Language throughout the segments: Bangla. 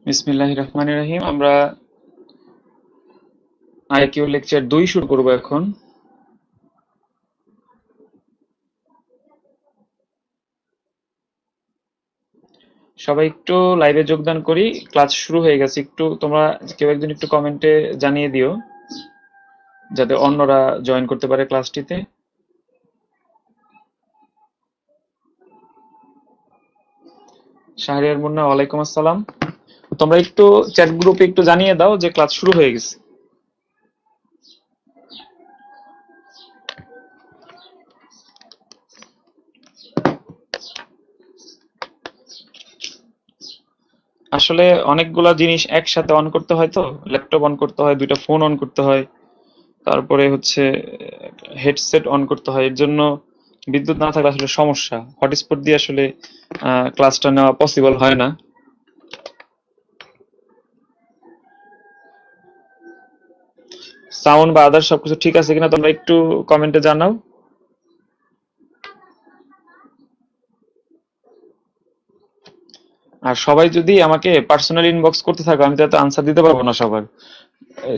বিসমিল্লাহির রহমানির রহিম। আমরা আইকিউ লেকচার 2 শুরু করব এখন। সবাই একটু লাইভে যোগদান করি, ক্লাস শুরু হয়ে গেছে। একটু তোমরা কেউ একজন একটু কমেন্টে জানিয়ে দিও যাতে অন্যরা জয়েন করতে পারে ক্লাসটিতে। শাহরিয়ার মুন্না, ওয়ালাইকুম আসসালাম। তোমরা একটু চ্যাট গ্রুপে একটু জানিয়ে দাও যে ক্লাস শুরু হয়ে গেছে। আসলে অনেকগুলা জিনিস একসাথে অন করতে হয়, তো ল্যাপটপ অন করতে হয়, দুইটা ফোন অন করতে হয়, তারপরে হচ্ছে হেডসেট অন করতে হয়। এর জন্য বিদ্যুৎ না থাকলে আসলে সমস্যা। হটস্পট দিয়ে আসলে ক্লাসটা নেওয়া পসিবল হয় না। সাউন্ড বা আদার সবকিছু ঠিক আছে কিনা তোমরা একটু কমেন্টে জানাও। আর সবাই যদি আমাকে পার্সোনাল ইনবক্স করতে থাকো, আমি যাতে আনসার দিতে পারবো না সবার।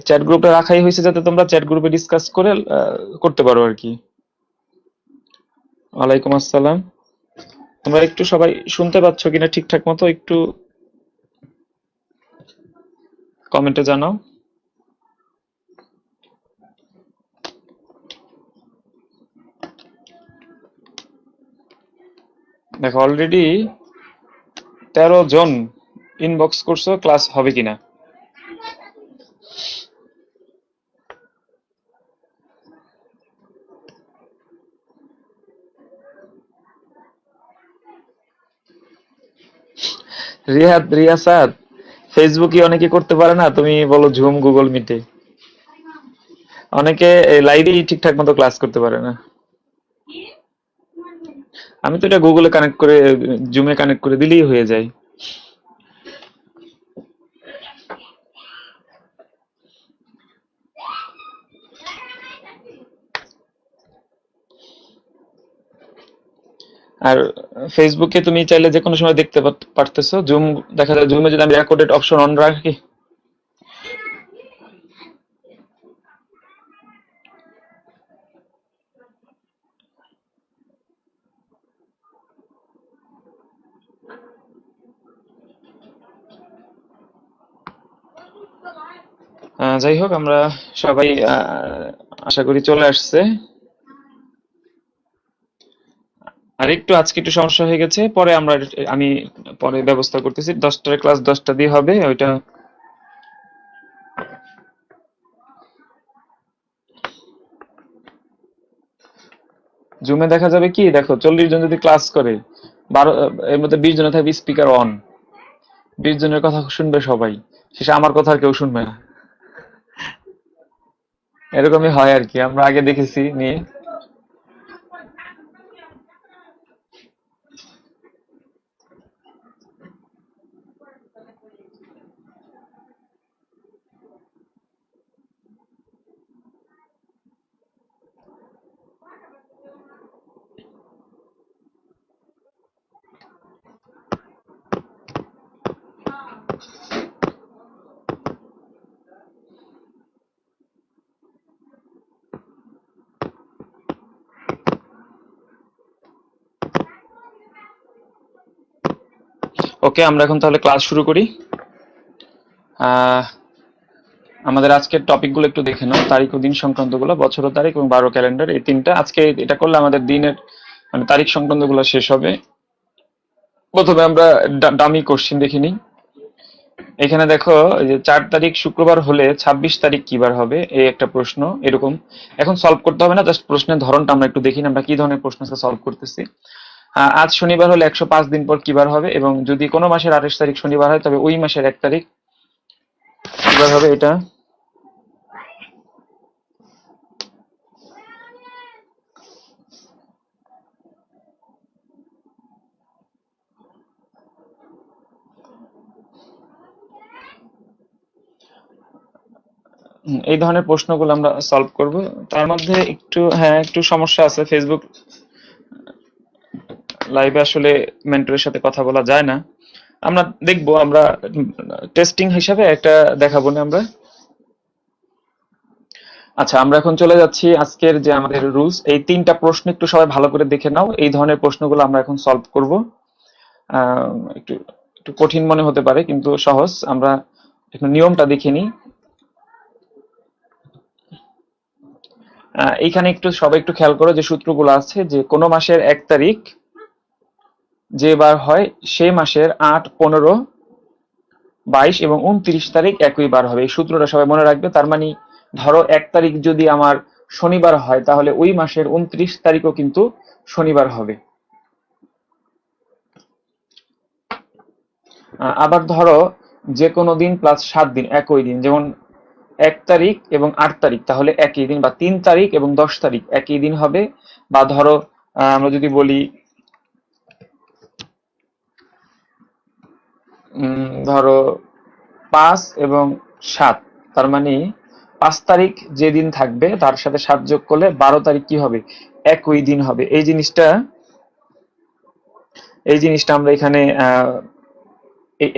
চ্যাট গ্রুপে রাখাই হয়েছে যাতে তোমরা চ্যাট গ্রুপে ডিসকাস করে করতে পারো আর কি। ওয়ালাইকুম আসসালাম। তোমরা একটু সবাই শুনতে পাচ্ছ কিনা ঠিকঠাক মতো একটু কমেন্টে জানাও। দেখো অলরেডি 13 জন ইনবক্স করছো ক্লাস হবে কিনা। রিয়াসাত, ফেসবুকে অনেকে করতে পারে না, তুমি বলো ঝুম গুগল মিটে। অনেকে লাইভেই ঠিকঠাক মতো ক্লাস করতে পারে না। আমি তো এটা গুগলে কানেক্ট করে, জুমে কানেক্ট করে দিলেই হয়ে যায়। আর ফেসবুকে তুমি চাইলে যে কোনো সময় দেখতে পারতেছো। জুম দেখা যায়, জুমে যদি আমি রেকর্ডেড অপশন অন রাখি। যাই হোক, আমরা সবাই আশা করি চলে আসছে। আর একটু আজকে একটু সমস্যা হয়ে গেছে, পরে আমি পরে ব্যবস্থা করতেছি। 10টার ক্লাস 10টা দিয়ে হবে ওইটা। জুমে দেখা যাবে কি, দেখো 40 জন যদি ক্লাস করে, 12 এর মধ্যে 20 জন থাকবে স্পিকার অন। 20 জনের কথা শুনবে সবাই, শেষে আমার কথা আর কেউ শুনবে না। এরকমই হয় আর কি, আমরা আগে দেখেছি নিয়ে। ওকে, আমরা এখন তাহলে ক্লাস শুরু করি। আহ আমাদের আজকের টপিকগুলো একটু দেখে নাও। তারিখ ও দিন সংক্রান্ত গুলো, বছর ও তারিখ এবং 12 ক্যালেন্ডার, এই তিনটা। আজকে এটা করলে আমাদের দিনের মানে তারিখ সংক্রান্ত গুলো শেষ হবে। প্রথমে আমরা ডামি কোশ্চিন দেখে নিই। এখানে দেখো, এই যে 4 তারিখ শুক্রবার হলে 26 তারিখ কি বার হবে, এই একটা প্রশ্ন। এরকম এখন সলভ করতে হবে না, জাস্ট প্রশ্নের ধরনটা আমরা একটু দেখি না, আমরা কি ধরনের প্রশ্ন সলভ করতেছি। আজ শনিবার হলে 105 দিন পর কি বার হবে, এবং যদি কোনো মাসের 28 তারিখ শনিবার হয় তবে ওই মাসের 1 তারিখ কি বার হবে, এটা। এই ধরনের প্রশ্নগুলো আমরা সলভ করব। তার মধ্যে একটু, হ্যাঁ, একটু সমস্যা আছে। ফেসবুক লাইভে আসলে মেন্টরের সাথে কথা বলা যায় না। আমরা দেখবো, আমরা টেস্টিং হিসাবে একটা দেখাবো না আমরা। আচ্ছা, আমরা এখন চলে যাচ্ছি আজকের যে আমাদের রুলস, এই 3টা প্রশ্ন একটু সবাই ভালো করে দেখে নাও। এই ধরনের প্রশ্নগুলো আমরা এখন সলভ করব। একটু একটু কঠিন মনে হতে পারে কিন্তু সহজ। আমরা একটু নিয়মটা দেখে নিই। এইখানে একটু সবাই একটু খেয়াল করো যে সূত্রগুলো আছে, যে কোনো মাসের 1 তারিখ যে বার হয় সে মাসের 8, 15, 22 এবং 29 তারিখ একই বার হবে। এই সূত্রটা সবাই মনে রাখবে। তার মানে ধরো 1 তারিখ যদি আমার শনিবার হয়, তাহলে ওই মাসের 29 তারিখও কিন্তু শনিবার হবে। আবার ধরো যে কোনো দিন প্লাস 7 দিন একই দিন, যেমন 1 তারিখ এবং 8 তারিখ তাহলে একই দিন, বা 3 তারিখ এবং 10 তারিখ একই দিন হবে। বা ধরো আমরা যদি বলি ধরো 5 এবং 7, তার মানে 5 তারিখ যে দিন থাকবে তার সাথে 7 যোগ করলে 12 তারিখ কি হবে, একই দিন হবে। এই জিনিসটা আমরা এখানে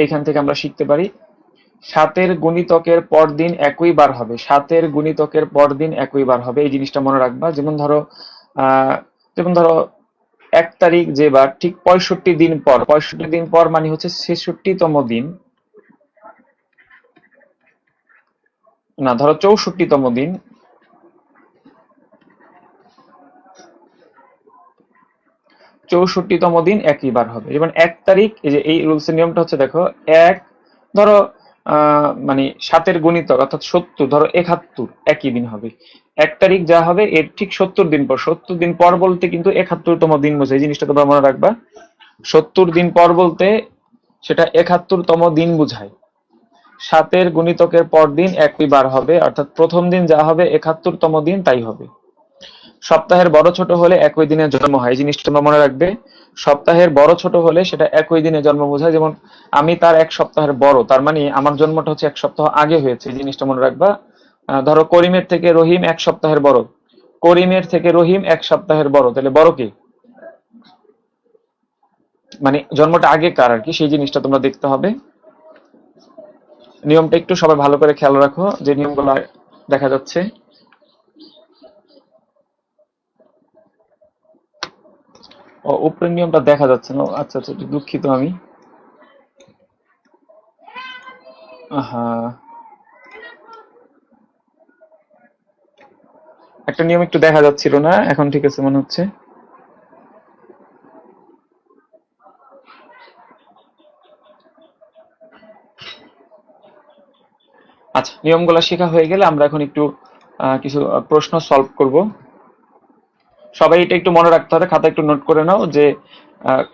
এখান থেকে আমরা শিখতে পারি। 7-এর গুণিতকের পরদিন একই বার হবে, 7-এর গুণিতকের পরদিন একই বার হবে, এই জিনিসটা মনে রাখবা। আহ যেমন ধরো 1 তারিখ যে বার ঠিক 65 দিন পর, 65 দিন পর মানে হচ্ছে 66তম দিন, না ধরো 64তম দিন, 64তম দিন একই বার হবে। যেমন 1 তারিখ, এই যে এই রুলসের নিয়মটা হচ্ছে দেখো, এক ধরো মানে 7-এর গুণিতক অর্থাৎ 70, ধরো 71 একই দিন হবে। 1 তারিখ যা হবে এর ঠিক 70 দিন পর, 70 দিন পর বলতে কিন্তু 71তম দিন বোঝায়, এই জিনিসটা তোমরা মনে রাখবা। 70 দিন পর বলতে সেটা 71তম দিন বোঝায়। 7-এর গুণিতকের পর দিন একই বার হবে, অর্থাৎ প্রথম দিন যা হবে 71তম দিন তাই হবে। সপ্তাহের বড় ছোট হলে একই দিনে জন্ম হয়, এই জিনিসটা তোমরা মনে রাখবে। সপ্তাহের বড় ছোট হলে সেটা একই দিনে জন্ম বোঝায়। যেমন আমি তার 1 সপ্তাহের বড়, তার মানে আমার জন্মটা হচ্ছে 1 সপ্তাহ আগে হয়েছে, এই জিনিসটা মনে রাখবা। ধরো করিমের থেকে রহিম 1 সপ্তাহের বড়, করিমের থেকে রহিম 1 সপ্তাহের বড়, তাহলে বড় কে, মানে জন্মটা আগে কার আর কি, সেই জিনিসটা তোমরা দেখতে হবে। নিয়মটা একটু সবাই ভালো করে খেয়াল রাখো, যে নিয়মগুলো দেখা যাচ্ছে। ও, উপরের নিয়মটা দেখা যাচ্ছে না। আচ্ছা আচ্ছা, একটু দুঃখিত আমি। হ্যাঁ, একটা নিয়ম একটু দেখা যাচ্ছিল না, এখন ঠিক আছে মনে হচ্ছে। আচ্ছা, নিয়মগুলো শেখা হয়ে গেলে আমরা এখন একটু কিছু প্রশ্ন সলভ করব। সবাই এটা একটু মনে রাখতে হবে, খাতা একটু নোট করে নাও, যে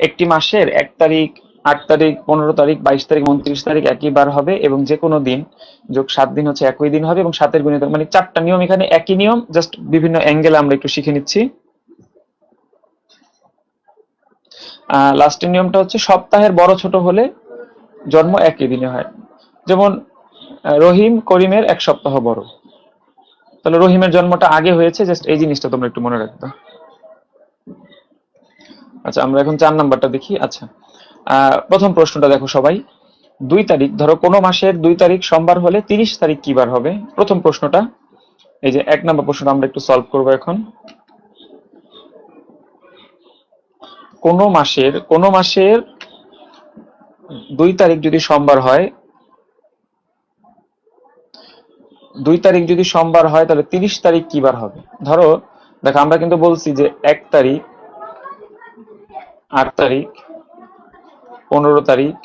একটি মাসের 1 তারিখ, 8 তারিখ, 15 তারিখ, 22 তারিখ, 29 তারিখ একই বার হবে, এবং যে কোনো দিন যোগ 7 দিন হচ্ছে একই দিন হবে, এবং 7-এর গুণিতক, মানে 4টা নিয়ম এখানে একই নিয়ম, জাস্ট বিভিন্ন অ্যাঙ্গেলে আমরা একটু শিখে নিচ্ছি। লাস্টের নিয়মটা হচ্ছে সপ্তাহের বড় ছোট হলে জন্ম একই দিনে হয়। যেমন রহিম করিমের 1 সপ্তাহ বড়, তাহলে রহিমের জন্মটা আগে হয়েছে, জাস্ট এই জিনিসটা তোমরা একটু মনে রাখবে। আচ্ছা, আমরা এখন 4 নাম্বারটা দেখি। আচ্ছা, প্রথম প্রশ্নটা দেখো সবাই। 2 তারিখ, ধরো কোনো মাসের 2 তারিখ সোমবার হলে 30 তারিখ কি বার হবে? প্রথম প্রশ্নটা, এই যে 1 নাম্বার প্রশ্নটা আমরা একটু সলভ করবো এখন। কোনো মাসের 2 তারিখ যদি সোমবার হয়, 2 তারিখ যদি সোমবার হয় তাহলে 30 তারিখ কি বার হবে? ধরো দেখো, আমরা কিন্তু বলছি যে 1 তারিখ, 8 তারিখ, 15 তারিখ,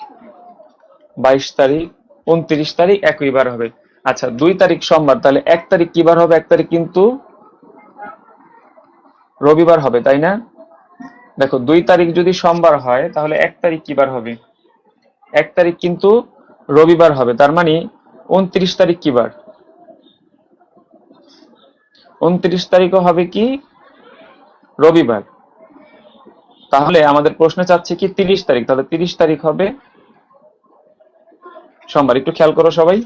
22 তারিখ, 29 তারিখ একই বার হবে। আচ্ছা, 2 তারিখ সোমবার, তাহলে 1 তারিখ কি বার হবে? 1 তারিখ কিন্তু রবিবার হবে, তাই না? দেখো, 2 তারিখ যদি সোমবার হয় তাহলে 1 তারিখ কি বার হবে? 1 তারিখ কিন্তু রবিবার হবে, তার মানে 29 তারিখ কি বার? 29 তারিখও হবে কি রবিবার। তাহলে আমাদের প্রশ্নে চাচ্ছে কি 30 তারিখ, তাহলে 30 তারিখ হবে সোমবার। একটু খেয়াল করো সবাই।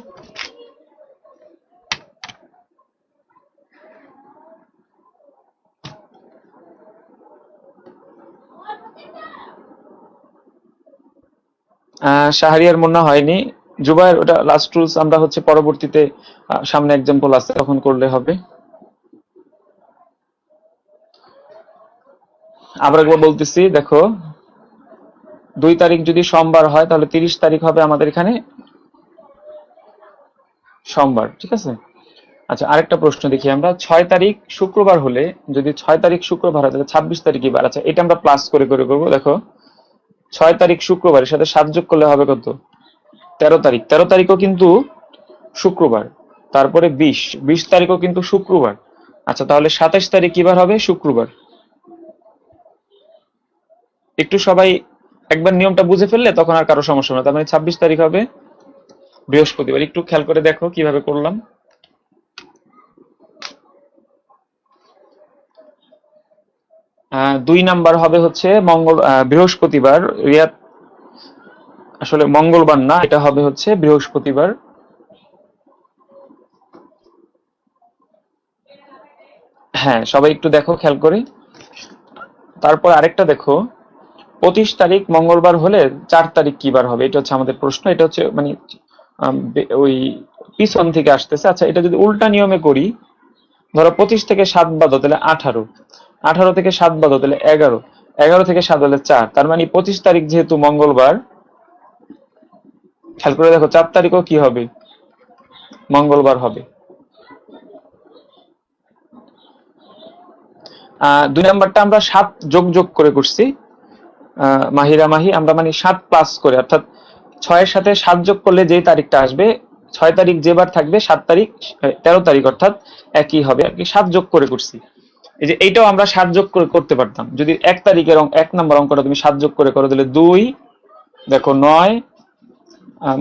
শাহরিয়ার মনে হয়নি। জুবায়ের, ওটা লাস্ট রুলস আমরা হচ্ছে পরবর্তীতে সামনে এক্সাম্পল আছে তখন করলে হবে। আবার একবার বলতেছি, দেখো 2 তারিখ যদি সোমবার হয় তাহলে 30 তারিখ হবে আমাদের এখানে সোমবার, ঠিক আছে। আচ্ছা, আরেকটা প্রশ্ন দেখি আমরা। 6 তারিখ শুক্রবার হলে, যদি 6 তারিখ শুক্রবার হয় তাহলে 26 তারিখ কি বার? আচ্ছা, এটা আমরা প্লাস করে করে করবো। দেখো 6 তারিখ শুক্রবারের সাথে 7 যোগ করলে হবে কত? 13 তারিখ। 13 তারিখও কিন্তু শুক্রবার। তারপরে 20 তারিখও কিন্তু শুক্রবার। আচ্ছা, তাহলে 27 তারিখ কি বার হবে? শুক্রবার। একটু সবাই একবার নিয়মটা বুঝে ফেললে তখন আর কারো সমস্যা না। তার মানে 26 তারিখ হবে বৃহস্পতিবার। একটু খেয়াল করে দেখো কিভাবে করলাম। 2 নাম্বার হবে হচ্ছে বৃহস্পতিবার। রিয়াদ, আসলে মঙ্গলবার না, এটা হবে হচ্ছে বৃহস্পতিবার। হ্যাঁ, সবাই একটু দেখো খেয়াল করে। তারপর আরেকটা দেখো, 25 তারিখ মঙ্গলবার হলে 4 তারিখ কি বার হবে? এটা হচ্ছে আমাদের প্রশ্ন। এটা হচ্ছে মানে ওই পিছন থেকে আসতেছে। আচ্ছা, এটা যদি উল্টা নিয়মে করি, ধরো 25 থেকে 7 বাদো তাহলে 18, 18 থেকে 7 বাদো তাহলে 11, 11 থেকে 7 হলে 4। তার মানে 25 তারিখ যেহেতু মঙ্গলবার, খেয়াল করে দেখো 4 তারিখও কি হবে? মঙ্গলবার হবে। 2 নাম্বারটা আমরা 7 যোগ যোগ করে করছি। মাহিরা মাহি, আমরা মানে 7 প্লাস করে, অর্থাৎ 6 এর সাথে 7 যোগ করলে যে তারিখটা আসবে, 6 তারিখ যেবার থাকবে 7 তারিখ 13 তারিখ অর্থাৎ একই হবে আর কি। 7 যোগ করে করছি। এই যে এইটাও আমরা 7 যোগ করে করতে পারতাম। যদি 1 তারিখের 1 নম্বর অঙ্কটা তুমি 7 যোগ করে করো তাহলে 2, দেখো 9,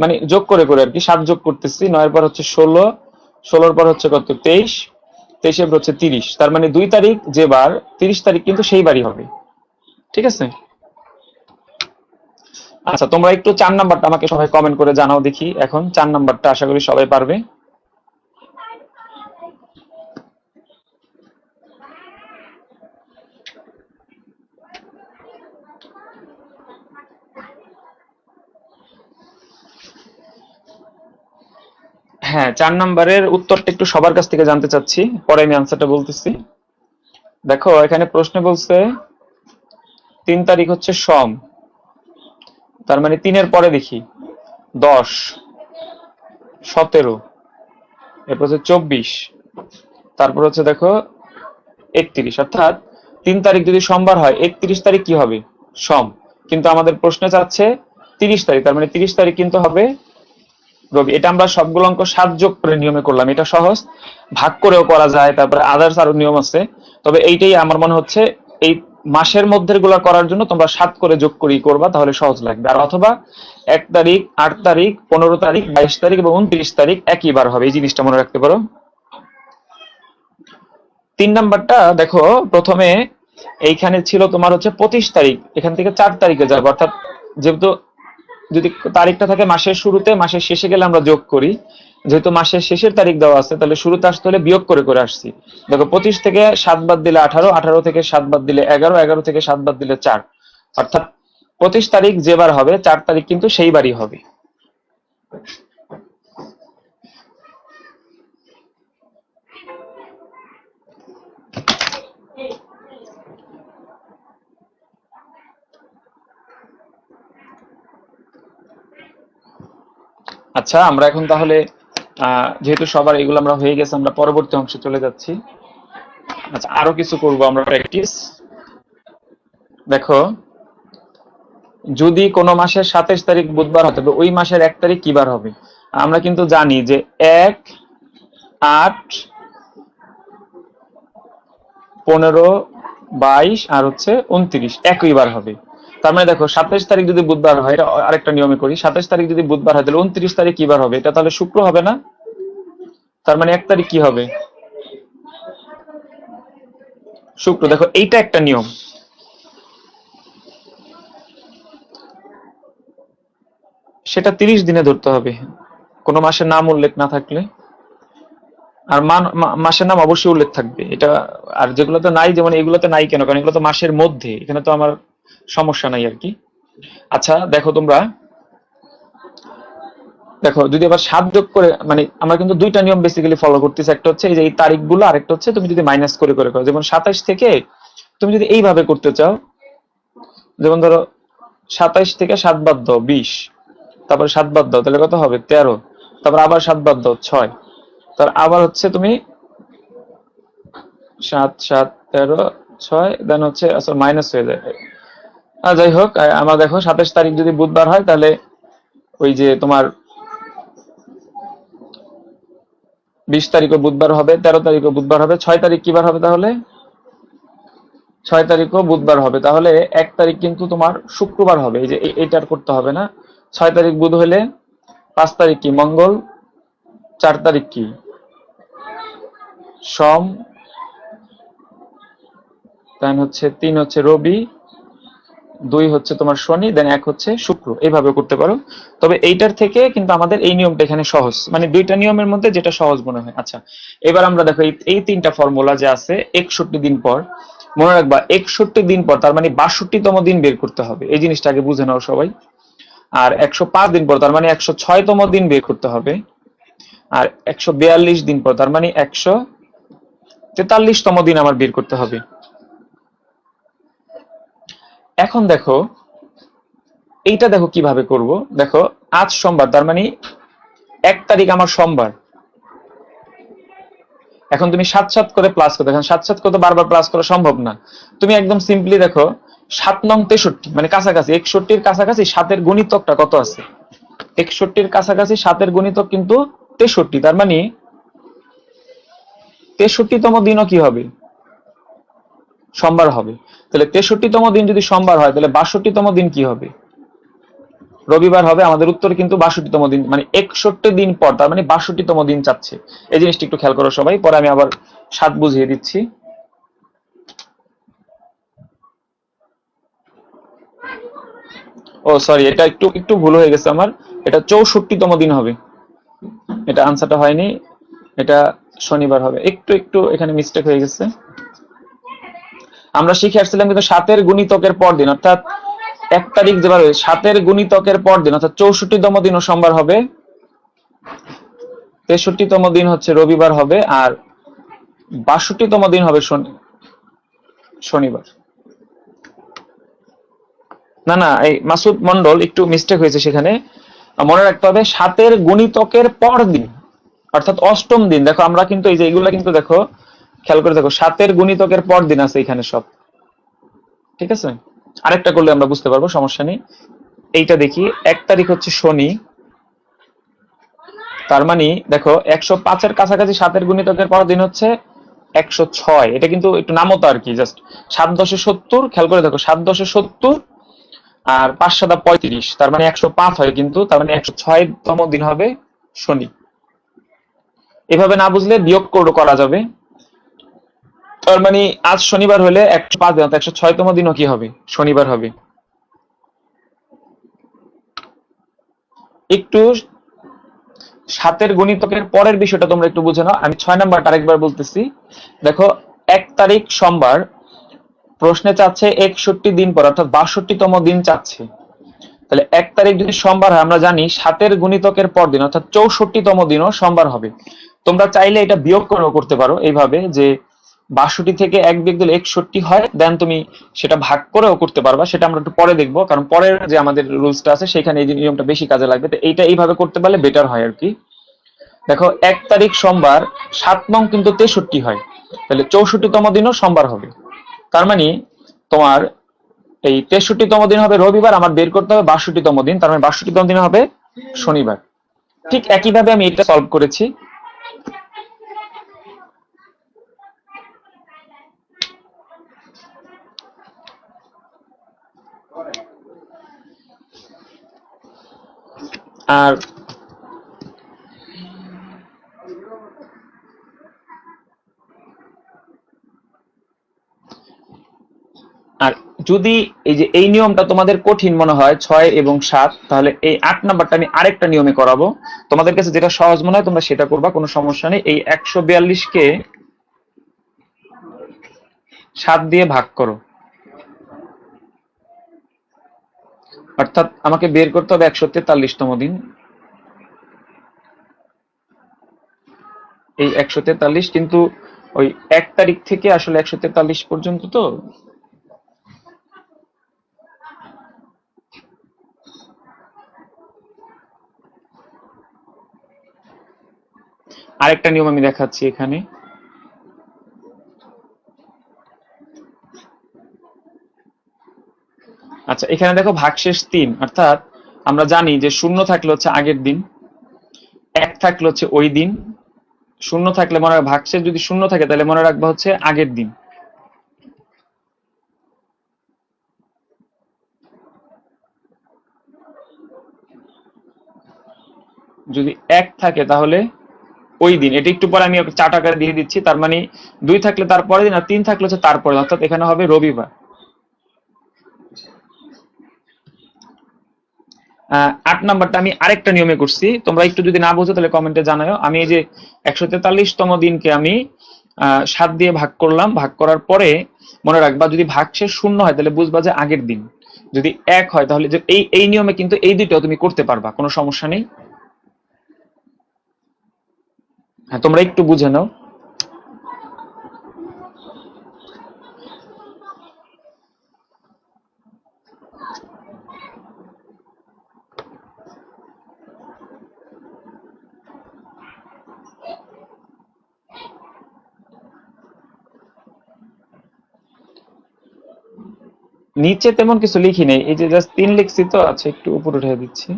মানে যোগ করে করে আর কি 7 যোগ করতেছি। 9 এর পর হচ্ছে 16, 16 এর পর হচ্ছে কত? 23, 23 এর পর হচ্ছে 30। তার মানে 2 তারিখ যে বার, 30 তারিখ কিন্তু সেই বারই হবে, ঠিক আছে। আচ্ছা, তোমরা একটু 4 নাম্বারটা আমাকে সবাই কমেন্ট করে জানাও দেখি। এখন 4 নাম্বারটা আশা করি সবাই পারবে। হ্যাঁ, 4 নাম্বারের উত্তরটা একটু সবার কাছ থেকে জানতে চাচ্ছি, পরে আমি আনসারটা বলতেছি। দেখো এখানে প্রশ্নে বলছে 3 তারিখ হচ্ছে সোম, তার মানে 3 এর পরে দেখি 10, 17, এরপর হচ্ছে 24, তারপর হচ্ছে দেখো 31। অর্থাৎ 3 তারিখ যদি সোমবার হয়, 31 তারিখ কি হবে? সোম। কিন্তু আমাদের প্রশ্নে চাচ্ছে 30 তারিখ, তার মানে 30 তারিখ কিন্তু হবে রবি। এটা আমরা সবগুলো অঙ্ক 7 যোগ করে নিয়মে করলাম। এটা সহজ, ভাগ করেও করা যায়, তারপরে আদার্স আরো নিয়ম আছে। তবে এইটাই আমার মনে হচ্ছে এই মাসের মধ্যে গুলা করার জন্য তোমরা 7 করে যোগ করেই করবা, তাহলে সহজ লাগবে। আর অথবা 1 তারিখ, 8 তারিখ, 15 তারিখ, 22 তারিখ এবং 29 তারিখ একই বার হবে, এই জিনিসটা মনে রাখতে পারো। 3 নাম্বারটা দেখো, প্রথমে এইখানে ছিল তোমার হচ্ছে 25 তারিখ, এখান থেকে 4 তারিখে যাবো। অর্থাৎ যেহেতু যদি তারিখটা থাকে মাসের শুরুতে, মাসের শেষে গেলে আমরা যোগ করি। যেহেতু মাসের শেষের তারিখ দেওয়া আছে, তাহলে শুরুতে আসতে হলে বিয়োগ করে করে আসছি। দেখো 25 থেকে 7 বাদ দিলে 18, 18 থেকে 7 বাদ দিলে 11, 11 থেকে 7 বাদ দিলে 4। অর্থাৎ 25 তারিখ যেবার হবে 4 তারিখ কিন্তু সেই বারই হবে। আচ্ছা, আমরা এখন তাহলে যেহেতু সবার এগুলো আমরা হয়ে গেছে, আমরা পরবর্তী অংশে চলে যাচ্ছি। আচ্ছা, আরো কিছু করব আমরা প্র্যাকটিস। দেখো, যদি কোনো মাসের 27 তারিখ বুধবার হয় তবে ওই মাসের 1 তারিখ কি বার হবে? আমরা কিন্তু জানি যে 1, 8, 15, 22 আর হচ্ছে 29 একই বার হবে। তার মানে দেখো 27 তারিখ যদি বুধবার হয়, এটা আরেকটা নিয়মে করি, 27 তারিখ যদি বুধবার হয় তাহলে 29 তারিখ কি বার হবে? এটা তাহলে শুক্র হবে না? তার মানে 1 তারিখ কি হবে? শুক্র। দেখো এইটা একটা নিয়ম। সেটা 30 দিনে ধরতে হবে, কোনো মাসের নাম উল্লেখ না থাকলে। আর মাসের নাম অবশ্যই উল্লেখ থাকবে এটা। আর যেগুলোতে নাই, যেমন এগুলোতে নাই কেন? কারণ এগুলো তো মাসের মধ্যে, এখানে তো আমার সমস্যা নাই আর কি। আচ্ছা দেখো তোমরা, দেখো যদি আবার 7 যোগ করে, মানে আমরা কিন্তু দুইটা নিয়ম বেসিক্যালি ফলো করতেছি, একটা হচ্ছে এই যে এই তারিখগুলো, আরেকটা হচ্ছে তুমি যদি মাইনাস করে করে করো। যেমন 27 থেকে তুমি যদি এইভাবে করতে চাও, যেমন ধরো 27 থেকে 7 বাদ দাও 20, তারপরে 7 বাদ দাও, তাহলে কত হবে 13, তারপর আবার 7 বাদ দাও 6, তারপর আবার হচ্ছে তুমি 7 7 13 6, দেন হচ্ছে আসলে মাইনাস হয়ে যায়। যাই হোক, আমরা দেখো 27 তারিখ যদি বুধবার হয়, তাহলে ওই যে তোমার 20 তারিখও বুধবার হবে, 13 তারিখও বুধবার হবে, 6 তারিখ কিবার হবে তাহলে? 6 তারিখও বুধবার হবে, তাহলে 1 তারিখ কিন্তু তোমার শুক্রবার হবে। এই যে এইটার করতে হবে না। 6 তারিখ বুধ হলে 5 তারিখ কি মঙ্গল, 4 তারিখ কি সোম, দেন হচ্ছে 3 হচ্ছে রবি, 2 হচ্ছে তোমার শনি, দেন 1 হচ্ছে শুক্র। এইভাবে করতে পারো। তবে এইটার থেকে কিন্তু আমাদের এই নিয়মটা এখানে সহজ, মানে দুইটা নিয়মের মধ্যে যেটা সহজ মনে হয়। আচ্ছা, এবার আমরা দেখো এই তিনটা ফর্মুলা যে আছে 61 দিন পর, মনে রাখবা 61 দিন পর তার মানে 62তম দিন বের করতে হবে। এই জিনিসটা আগে বুঝে নাও সবাই। আর 105 দিন পর তার মানে 106তম দিন বের করতে হবে। আর 142 দিন পর তার মানে 143তম দিন আমার বের করতে হবে। এখন দেখো এইটা দেখো কিভাবে করব। দেখো আজ সোমবার, তার মানে 1 তারিখ আমার সোমবার। এখন তুমি 7 7 করে প্লাস করো, এখন 7 7 করে তো বারবার প্লাস করা সম্ভব না। তুমি একদম সিম্পলি দেখো 7 নং 63, মানে কাছাকাছি 61-র কাছাকাছি 7-এর গুণিতকটা কত আছে। 61-র কাছাকাছি 7-এর গুণিতক কিন্তু 63, তার মানে 63তম দিনও কি হবে, সোমবার হবে। তাহলে 63তম দিন যদি সোমবার হয়, তাহলে 62তম দিন কি হবে, রবিবার হবে। আমাদের উত্তর কিন্তু 62তম দিন, মানে 61 দিন পর, তার মানে 62তম দিন চাচ্ছে। এই জিনিসটা একটু খেয়াল করো সবাই, পরে আমি আবার 7 বুঝিয়ে দিচ্ছি। ও সরি, এটা একটু একটু ভুল হয়ে গেছে আমার, এটা 64তম দিন হবে। এটা আনসারটা হয়নি, এটা শনিবার হবে। একটু একটু এখানে মিস্টেক হয়ে গেছে। আমরা শিখে আসছিলাম কিন্তু 7-এর গুণিতকের পর দিন, অর্থাৎ 1 তারিখ যেবার 7-এর গুণিতকের পর দিন, অর্থাৎ 64তম দিনও সোমবার হবে, 63তম দিন হচ্ছে রবিবার হবে, আর 62তম দিন হবে শনিবার। না না, এই মাসুদ মন্ডল একটু মিস্টেক হয়েছে সেখানে। মনে রাখতে হবে 7-এর গুণিতকের পর দিন, অর্থাৎ অষ্টম দিন। দেখো আমরা কিন্তু এই যে এগুলা কিন্তু দেখো খেয়াল করে দেখো, 7-এর গুণিতকের পর দিন আছে এখানে সব, ঠিক আছে। আরেকটা করলে আমরা বুঝতে পারবো, সমস্যা নেই। এইটা দেখি, 1 তারিখ হচ্ছে শনি, তার মানে দেখো 105-এর কাছাকাছি 7-এর গুণিতকের পর দিন হচ্ছে 106। এটা কিন্তু একটু নামতো আর কি, জাস্ট 7 10 70, খেয়াল করে দেখো 7 10 70 আর 5 7 35, তার মানে 105 হয় কিন্তু, তার মানে 106তম দিন হবে শনি। এভাবে না বুঝলে বিয়োগ করা যাবে। তার মানে আজ শনিবার হলে 105 দিন, 106তম দিনও কি হবে, শনিবার হবে। একটু 7-এর গুণিতকের পরের বিষয়টা তোমরা একটু বুঝে নাও। আমি 6 নাম্বারটা আরেকবার বলতেছি। দেখো 1 তারিখ সোমবার, প্রশ্নে চাচ্ছে 61 দিন পর, অর্থাৎ 62তম দিন চাচ্ছে। তাহলে 1 তারিখ যদি সোমবার হয়, আমরা জানি 7-এর গুণিতকের পর দিন অর্থাৎ 64তম দিনও সোমবার হবে। তোমরা চাইলে এটা বিয়োগ করেও করতে পারো এইভাবে, যে 62 থেকে 1 বিয়োগ দিলে 61 হয়, দেন তুমি সেটা ভাগ করেও করতে পারবা। সেটা আমরা একটু পরে দেখবো, কারণ পরের যে আমাদের রুলসটা আছে সেখানে এই নিয়মটা বেশি কাজে লাগবে। তো এইটা এইভাবে করতে পারলে বেটার হয় আর কি। দেখো 1 তারিখ সোমবার, 7 নং কিন্তু 63 হয়, তাহলে 64তম দিনও সোমবার হবে। তার মানে তোমার এই 63তম দিন হবে রবিবার, আমার বের করতে হবে 62তম দিন, তার মানে 62তম দিন হবে শনিবার। ঠিক একইভাবে আমি এটা সলভ করেছি। আর আর যদি এই যে এই নিয়মটা তোমাদের কঠিন মনে হয় 6 এবং 7, তাহলে এই 8 নাম্বারটা আমি আরেকটা নিয়মে করাবো। তোমাদের কাছে যেটা সহজ মনে হয় তোমরা সেটা করবা, কোনো সমস্যা নেই। এই 142কে 7 দিয়ে ভাগ করো, অর্থাৎ আমাকে বের করতে হবে 143তম দিন। এই 143, কিন্তু ওই 1 তারিখ থেকে আসলে 143 পর্যন্ত তো। আরেকটা নিয়ম আমি দেখাচ্ছি এখানে। আচ্ছা, এখানে দেখো ভাগশেষ 3, অর্থাৎ আমরা জানি যে 0 থাকলে হচ্ছে আগের দিন, 1 থাকলে হচ্ছে ওই দিন, 0 থাকলে মনে রাখবে, ভাগশেষ যদি 0 থাকে তাহলে মনে রাখবা হচ্ছে আগের দিন। যদি 1 থাকে তাহলে ওই দিন। এটা একটু পরে আমি 4 টাকা দিয়ে দিচ্ছি। তার মানে 2 থাকলে তার পরের দিন, আর 3 থাকলে হচ্ছে তারপরে, অর্থাৎ এখানে হবে রবিবার। 8 নাম্বারটা আমি আরেকটা নিয়মে করছি, তোমরা একটু যদি না বোঝো তাহলে কমেন্টে জানাও। আমি এই যে 143তম দিনকে আমি 7 দিয়ে ভাগ করলাম, ভাগ করার পরে মনে রাখবা যদি ভাগশেষ 0 হয় তাহলে বুঝবা যে আগের দিন, যদি 1 হয় তাহলে যে এই নিয়মে কিন্তু এই দুইটাও তুমি করতে পারবা, কোনো সমস্যা নেই। হ্যাঁ, তোমরা একটু বুঝে নাও। নিচে তেমন কিছু লিখি নেই, এই যে জাস্ট 3 লিখছি তো। আচ্ছা, একটু উপর উঠে দিচ্ছি।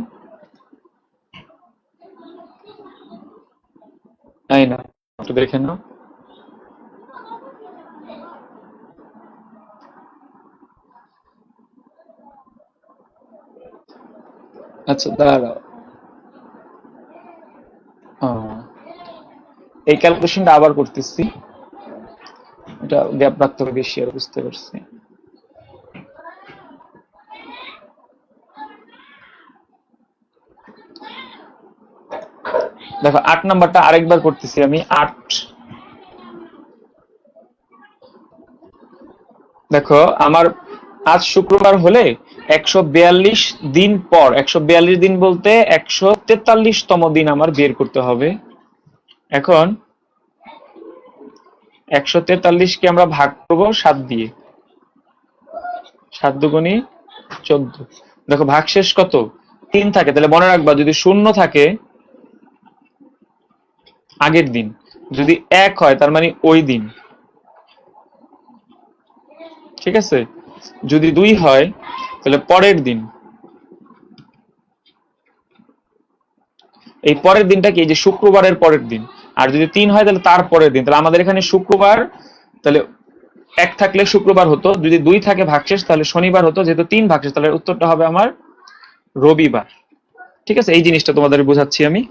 তাই না, একটু দেখে নাও। আচ্ছা, দাঁড়াও। এই ক্যালকুলেশনটা আবার করতেছি, এটা গ্যাপ রাখতে হবে বেশি, আর বুঝতে পারছি। দেখো 8 নাম্বারটা আরেকবার করতেছি আমি। 8, দেখো আমার আজ শুক্রবার হলে 142 দিন পর, 142 দিন বলতে 143তম দিন আমার বের করতে হবে। এখন 143কে আমরা ভাগ করবো 7 দিয়ে, 7 দুগুণী 14। দেখো ভাগশেষ কত, 3 থাকে, তাহলে মনে রাখবা যদি 0 থাকে আগের দিন, যদি 1 হয় তার মানে ওই দিন, ঠিক আছে। যদি 2 হয় তাহলে পরের দিন। এই পরের দিনটা কি, এই যে শুক্রবারের পরের দিন। আর যদি 3 হয় তাহলে তার পরের দিন। তাহলে আমাদের এখানে শুক্রবার, তাহলে 1 থাকলে শুক্রবার হতো, যদি 2 থাকে ভাগশেষ তাহলে শনিবার হতো, যেহেতু 3 ভাগশেষ তাহলে উত্তরটা হবে আমার রবিবার। ঠিক আছে, এই জিনিসটা তোমাদের বোঝাচ্ছি আমি।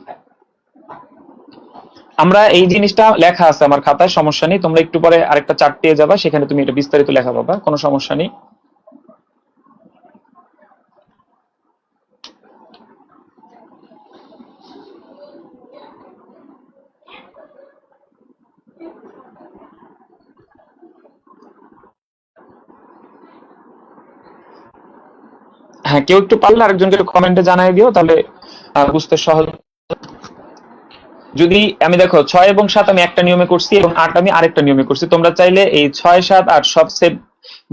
আমরা এই জিনিসটা লেখা আছে আমার খাতায়, সমস্যা নেই। তোমরা একটু পরে আরেকটা চার্ট পেয়ে যাবা, সেখানে তুমি এটা বিস্তারিত লেখা পাবা, কোনো সমস্যা নেই। হ্যাঁ, কেউ একটু পারলে আরেকজনকে কমেন্টে জানাই দিও, তাহলে বুঝতে সহজ। যদি আমি দেখো 6 এবং 7 আমি একটা নিয়মে করছি এবং 8 আমি আরেকটা নিয়মে করছি, তোমরা চাইলে এই 6, 7, 8 সব সেম,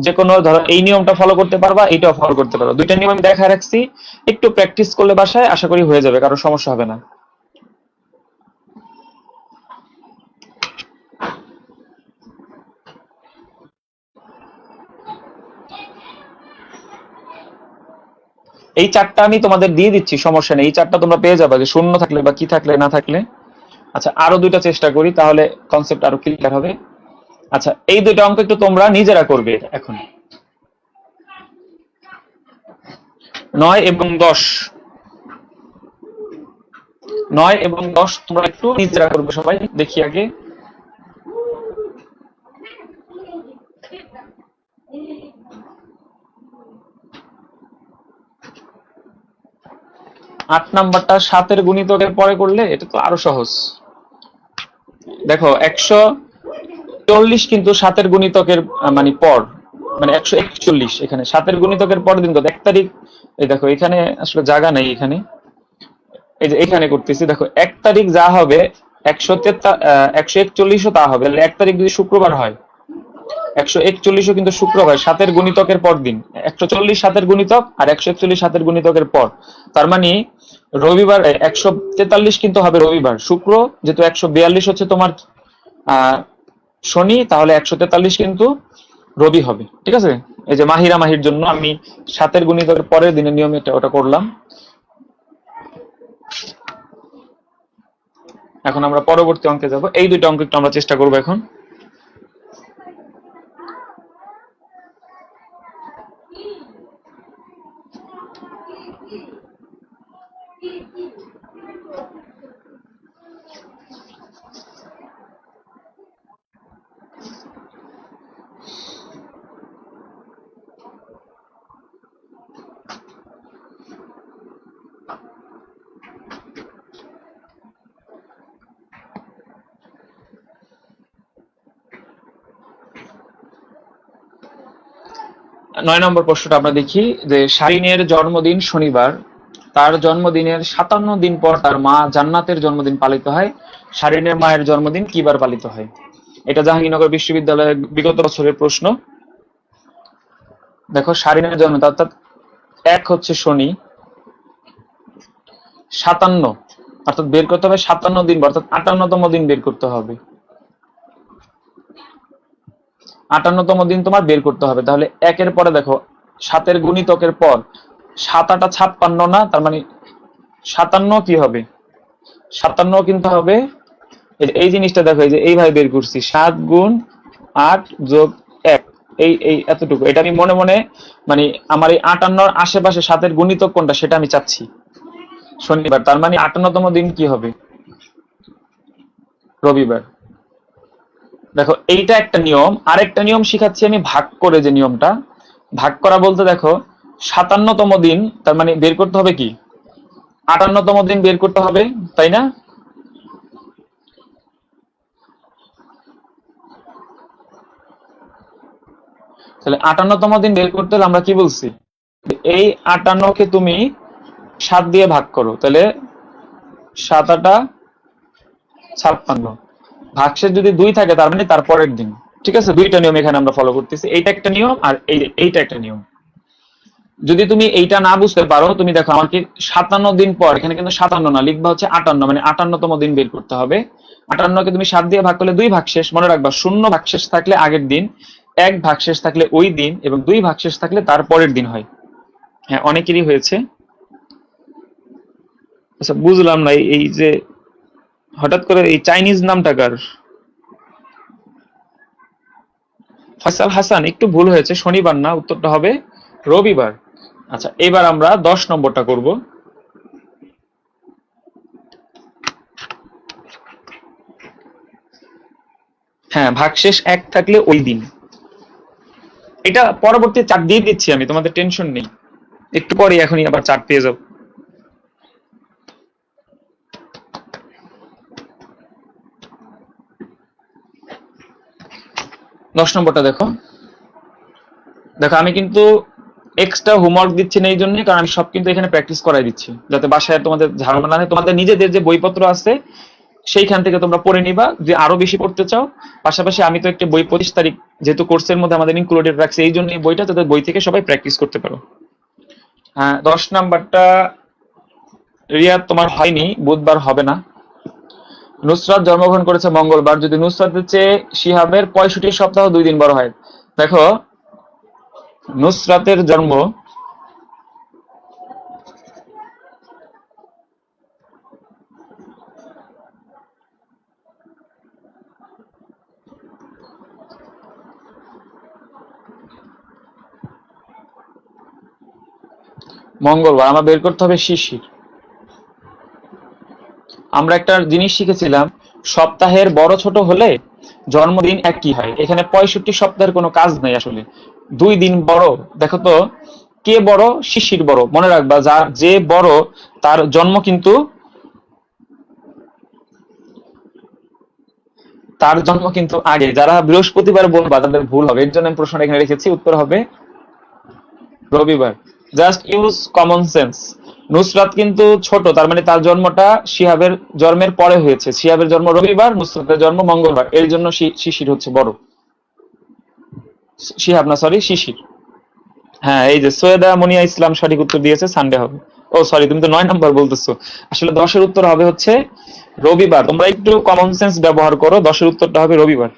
যে কোনো ধরো এই নিয়মটা ফলো করতে পারবা, এইটাও ফলো করতে পারবা। দুইটা নিয়ম আমি দেখা রাখছি, একটু প্র্যাকটিস করলে বাসায় আশা করি হয়ে যাবে, কারো সমস্যা হবে না। এই চারটা আমি তোমাদের দিয়ে দিচ্ছি, সমস্যা নেই। এই চারটা তোমরা পেয়ে যাবে, যে 0 থাকলে বা কি থাকলে না থাকলে। আচ্ছা, আরো দুইটা চেষ্টা করি, তাহলে কনসেপ্ট আরো ক্লিয়ার হবে। আচ্ছা, এই দুইটা অঙ্ক একটু তোমরা নিজেরা করবে এখন। 9 এবং 10, 9 এবং 10 তোমরা একটু নিজেরা করবে সবাই, দেখি আগে। আট নাম্বারটা 7-এর গুণিতকের পরে করলে এটা তো আরো সহজ। দেখো 140 কিন্তু 7-এর গুণিতকের মানে পর, মানে 141 এখানে 7-এর গুণিতকের পরের দিন কত, 1 তারিখ। এই দেখো এখানে আসলে জায়গা নেই, এখানে এই যে এখানে করতেছি। দেখো 1 তারিখ যা হবে 141ও তা হবে। 1 তারিখ যদি শুক্রবার হয়, 141ও কিন্তু শুক্রবার, 7-এর গুণিতকের পর দিন। 140 7-এর গুণিতক আর 141 7-এর গুণিতকের পর। তার মানে রবিবার 143 কিন্তু হবে রবিবার। শুক্র যেহেতু 142 হচ্ছে তোমার শনি, তাহলে 143 কিন্তু রবি হবে। ঠিক আছে, এই যে মাহিরা মাহির জন্য আমি 7-এর গুণিতকের পরের দিনের নিয়ম ওটা করলাম। এখন আমরা পরবর্তী অঙ্কে যাব। এই দুইটা অঙ্ক একটু আমরা চেষ্টা করবো এখন। নয় নম্বর প্রশ্নটা আমরা দেখি যে শারিনের জন্মদিন শনিবার, তার জন্মদিনের 57 দিন পর তার মা জান্নাতের জন্মদিন পালিত হয়। শারিনের মায়ের জন্মদিন কিবার পালিত হয়? এটা জাহাঙ্গীরনগর বিশ্ববিদ্যালয়ের বিগত বছরের প্রশ্ন। দেখো শারিনের জন্ম, অর্থাৎ 1 হচ্ছে শনি, 57 অর্থাৎ বের করতে হবে 57 দিন, অর্থাৎ 58তম দিন বের করতে হবে। 58তম দিন তোমার বের করতে হবে। তাহলে 1-এর পরে দেখো 7-এর গুণিতকের পর 7 8 56 না, তার মানে 57 কি হবে? 57 কিন্তু হবে, এই জিনিসটা দেখো, এই যে এইভাবে বের করছি, 7 গুণ 8 যোগ 1, এই এতটুকু। এটা আমি মনে মনে মানে আমার এই 58-র আশেপাশে 7-এর গুণিতক কোনটা সেটা আমি চাচ্ছি শনিবার। তার মানে 58তম দিন কি হবে? রবিবার। দেখো এইটা একটা নিয়ম। আরেকটা নিয়ম শিখাচ্ছি আমি, ভাগ করে, যে নিয়মটা ভাগ করা বলতে দেখো 57তম দিন, তার মানে বের করতে হবে কি 58তম দিন বের করতে হবে, তাই না? তাহলে 58তম দিন বের করতে হলে আমরা কি বলছি, এই 58কে তুমি 7 দিয়ে ভাগ করো, তাহলে 7 8 56। ভাগশেষ যদি 2 থাকে তার মানে তার পরের দিন। ঠিক আছে, দুইটা নিয়ম এখানে আমরা ফলো করতেছি। এইটা একটা নিয়ম আর এইটা একটা নিয়ম। যদি তুমি এইটা না বুঝতে পারো, তুমি দেখো আমাকে 57 দিন পর, এখানে কিন্তু 57 না, লিখবা হচ্ছে 58, মানে 58তম দিন বের করতে হবে। 58কে তুমি 7 দিয়ে ভাগ করলে 2 ভাগশেষ, মনে রাখবা 0 ভাগশেষ থাকলে আগের দিন, 1 ভাগশেষ থাকলে ওই দিন, এবং 2 ভাগশেষ থাকলে তার পরের দিন হয়। হ্যাঁ, অনেকেরই হয়েছে। আচ্ছা, বুঝলাম না এই যে হঠাৎ করে এই চাইনিজ নামটা কার? ফয়সাল হাসান, একটু ভুল হয়েছে, শনিবার না, উত্তরটা হবে রবিবার। আচ্ছা, এবার আমরা 10 নম্বরটা করব। হ্যাঁ, ভাগশেষ 1 থাকলে ওই দিন। এটা পরবর্তী চার্ট দিয়ে দিচ্ছি আমি, তোমাদের টেনশন নেই, একটু পরে এখনই আবার চার্ট পেয়ে যাও। দশ নম্বরটা দেখো। দেখো আমি কিন্তু এক্সট্রা হোমওয়ার্ক দিচ্ছি না এই জন্য, কারণ আমি সব কিন্তু এখানে প্র্যাকটিস করাই দিচ্ছি, যাতে বাসায় তোমাদের ঝামেলা না হয়। তোমাদের নিজেদের যে বইপত্র আছে সেইখান থেকে তোমরা পড়ে নিবা, যে আরো বেশি পড়তে চাও। পাশাপাশি আমি তো একটা বই 25 তারিখ যেহেতু কোর্সের মধ্যে আমাদের ইনক্লুডেড রাখছি, এই জন্য এই বইটা তাদের বই থেকে সবাই প্র্যাকটিস করতে পারো। হ্যাঁ, 10 নাম্বারটা রিয়াদ তোমার হয়নি, বুধবার হবে না। নুসরাত জন্মগ্রহণ করেছে মঙ্গলবার, যদি নুসরাতের চেয়ে শিহাবের 65 সপ্তাহ 2 দিন বড় হয়। দেখো নুসরাতের জন্ম মঙ্গলবার, আমার বের করতে হবে শিশির। আমরা একটা জিনিস শিখেছিলাম, সপ্তাহের বড় ছোট হলে জন্মদিন একই হয়। এখানে 65 সপ্তাহের কোনো কাজ নাই আসলে, 2 দিন বড়। দেখো তো কে বড়? শিশির বড়। মনে রাখবা, যার যে বড় তার জন্ম কিন্তু আগে। যারা বৃহস্পতিবার বলবা তাদের ভুল হবে, এর জন্য আমি প্রশ্ন এখানে রেখেছি, উত্তর হবে রবিবার। Just use common sense. Nusrat কিন্তু ছোট, তার মানে তার জন্মটা শিহাবের জন্মের পরে হয়েছে। শিহাবের জন্ম রবিবার, নুসরাতের জন্ম মঙ্গলবার, এর জন্য শিশির হচ্ছে বড়। শিহাব না, সরি, শিশির। হ্যাঁ, এই যে সৈয়দা মুনিয়া ইসলাম সঠিক উত্তর দিয়েছে, সানডে হবে। ও সরি, তুমি তো 9 নম্বর বলতেছো। আসলে 10-এর উত্তর হবে হচ্ছে রবিবার। তোমরা একটু কমন সেন্স ব্যবহার করো, 10-এর উত্তরটা হবে রবিবার।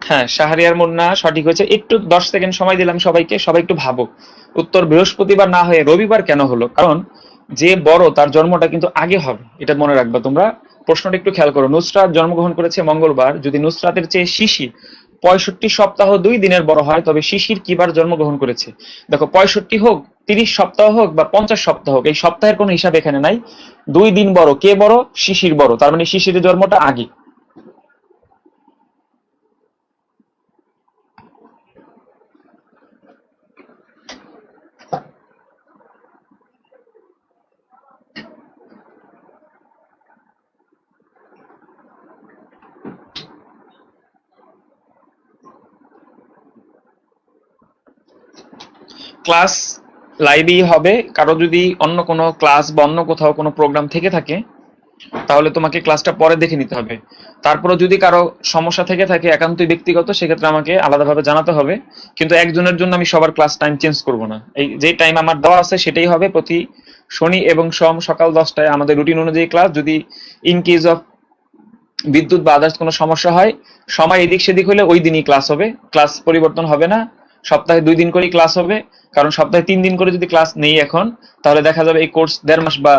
হ্যাঁ, শাহরিয়ার মুন্না সঠিক হয়েছে। একটু 10 সেকেন্ড সময় দিলাম সবাইকে, সবাই একটু ভাবো। উত্তর বৃহস্পতিবার না হয়ে রবিবার কেন হলো? কারণ যে বড় তার জন্মটা কিন্তু আগে হবে, এটা মনে রাখবা তোমরা। প্রশ্নটা একটু খেয়াল করো, নুসরাত জন্মগ্রহণ করেছে মঙ্গলবার। যদি নুসরাতের চেয়ে শিশির 65 সপ্তাহ 2 দিনের বড় হয়, তবে শিশির কিবার জন্মগ্রহণ করেছে? দেখো, 65 হোক, 30 সপ্তাহ হোক, বা 50 সপ্তাহ হোক, এই সপ্তাহের কোনো হিসাব এখানে নাই। 2 দিন বড়, কে বড়? শিশির বড়, তার মানে শিশিরের জন্মটা আগে। ক্লাস লাইভেই হবে। কারো যদি অন্য কোনো ক্লাস বা অন্য কোথাও কোনো প্রোগ্রাম থেকে থাকে, তাহলে তোমাকে ক্লাসটা পরে দেখে নিতে হবে। তারপরে যদি কারো সমস্যা থেকে থাকে একান্তই ব্যক্তিগত, সেক্ষেত্রে আমাকে আলাদাভাবে জানাতে হবে। কিন্তু একজনের জন্য আমি সবার ক্লাস টাইম চেঞ্জ করব না। এই যে টাইম আমার দেওয়া আছে সেটাই হবে। প্রতি শনি এবং সোম সকাল 10টায় আমাদের রুটিন অনুযায়ী ক্লাস। যদি ইন কেস অফ বিদ্যুৎ বা আদার্স কোনো সমস্যা হয়, সময় এদিক সেদিক হলে ওই দিনই ক্লাস হবে, ক্লাস পরিবর্তন হবে না। সপ্তাহে 2 দিন করেই ক্লাস হবে। কারণ সপ্তাহে 3 দিন করে যদি ক্লাস নেই এখন, তাহলে দেখা যাবে এই কোর্স 1.5 মাস বা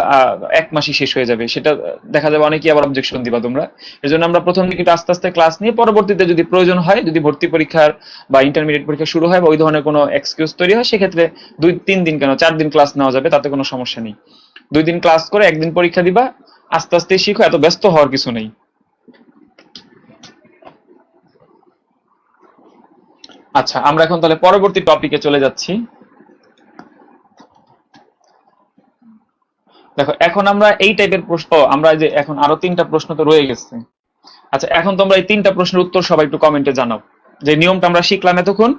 1 মাসই শেষ হয়ে যাবে। সেটা দেখা যাবে অনেকেই আবার অবজেকশন দিবা তোমরা। এর জন্য আমরা প্রথম দিকে একটু আস্তে আস্তে ক্লাস নিয়ে, পরবর্তীতে যদি প্রয়োজন হয়, যদি ভর্তি পরীক্ষার বা ইন্টারমিডিয়েট পরীক্ষা শুরু হয় বা ওই ধরনের কোনো এক্সকিউজ তৈরি হয়, সেক্ষেত্রে 2-3 দিন কেন 4 দিন ক্লাস নেওয়া যাবে, তাতে কোনো সমস্যা নেই। 2 দিন ক্লাস করে 1 দিন পরীক্ষা দিবা। আস্তে আস্তে শিখো, এত ব্যস্ত হওয়ার কিছু নেই। আচ্ছা, আমরা এখন তাহলে পরবর্তী টপিকে চলে যাচ্ছি। দেখো, এখন আমরা এই টাইপের প্রশ্ন, আমরা যে এখন আরো 3টা প্রশ্ন তো রয়ে গেছে। আচ্ছা, এখন তোমরা এই 3টা প্রশ্নের উত্তর সবাই একটু কমেন্টে জানাও। যে নিয়মটা আমরা শিখলাম এতক্ষণ।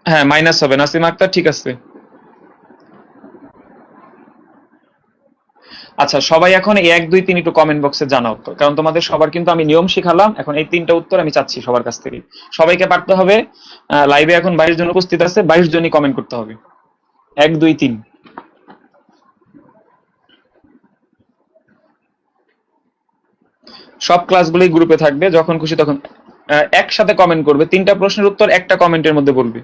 হ্যাঁ, মাইনাস হবে। নাসিমা আক্তার, ঠিক আছে। আচ্ছা, সবাই এখন এই 1 2 3 একটু কমেন্ট বক্সে জানাও তো, কারণ তোমাদের সবার কিন্তু আমি নিয়ম শিখালাম। এখন এই 3টা উত্তর আমি চাচ্ছি সবার কাছ থেকে। সবাইকে পারতে হবে। লাইভে এখন 22 জন উপস্থিত আছে, 22 জনই কমেন্ট করতে হবে। 1 2 3। সব ক্লাসগুলোই গ্রুপে থাকবে, যখন খুশি তখন একসাথে কমেন্ট করবে। 3টা প্রশ্নের উত্তর একটা কমেন্টের মধ্যে বলবে।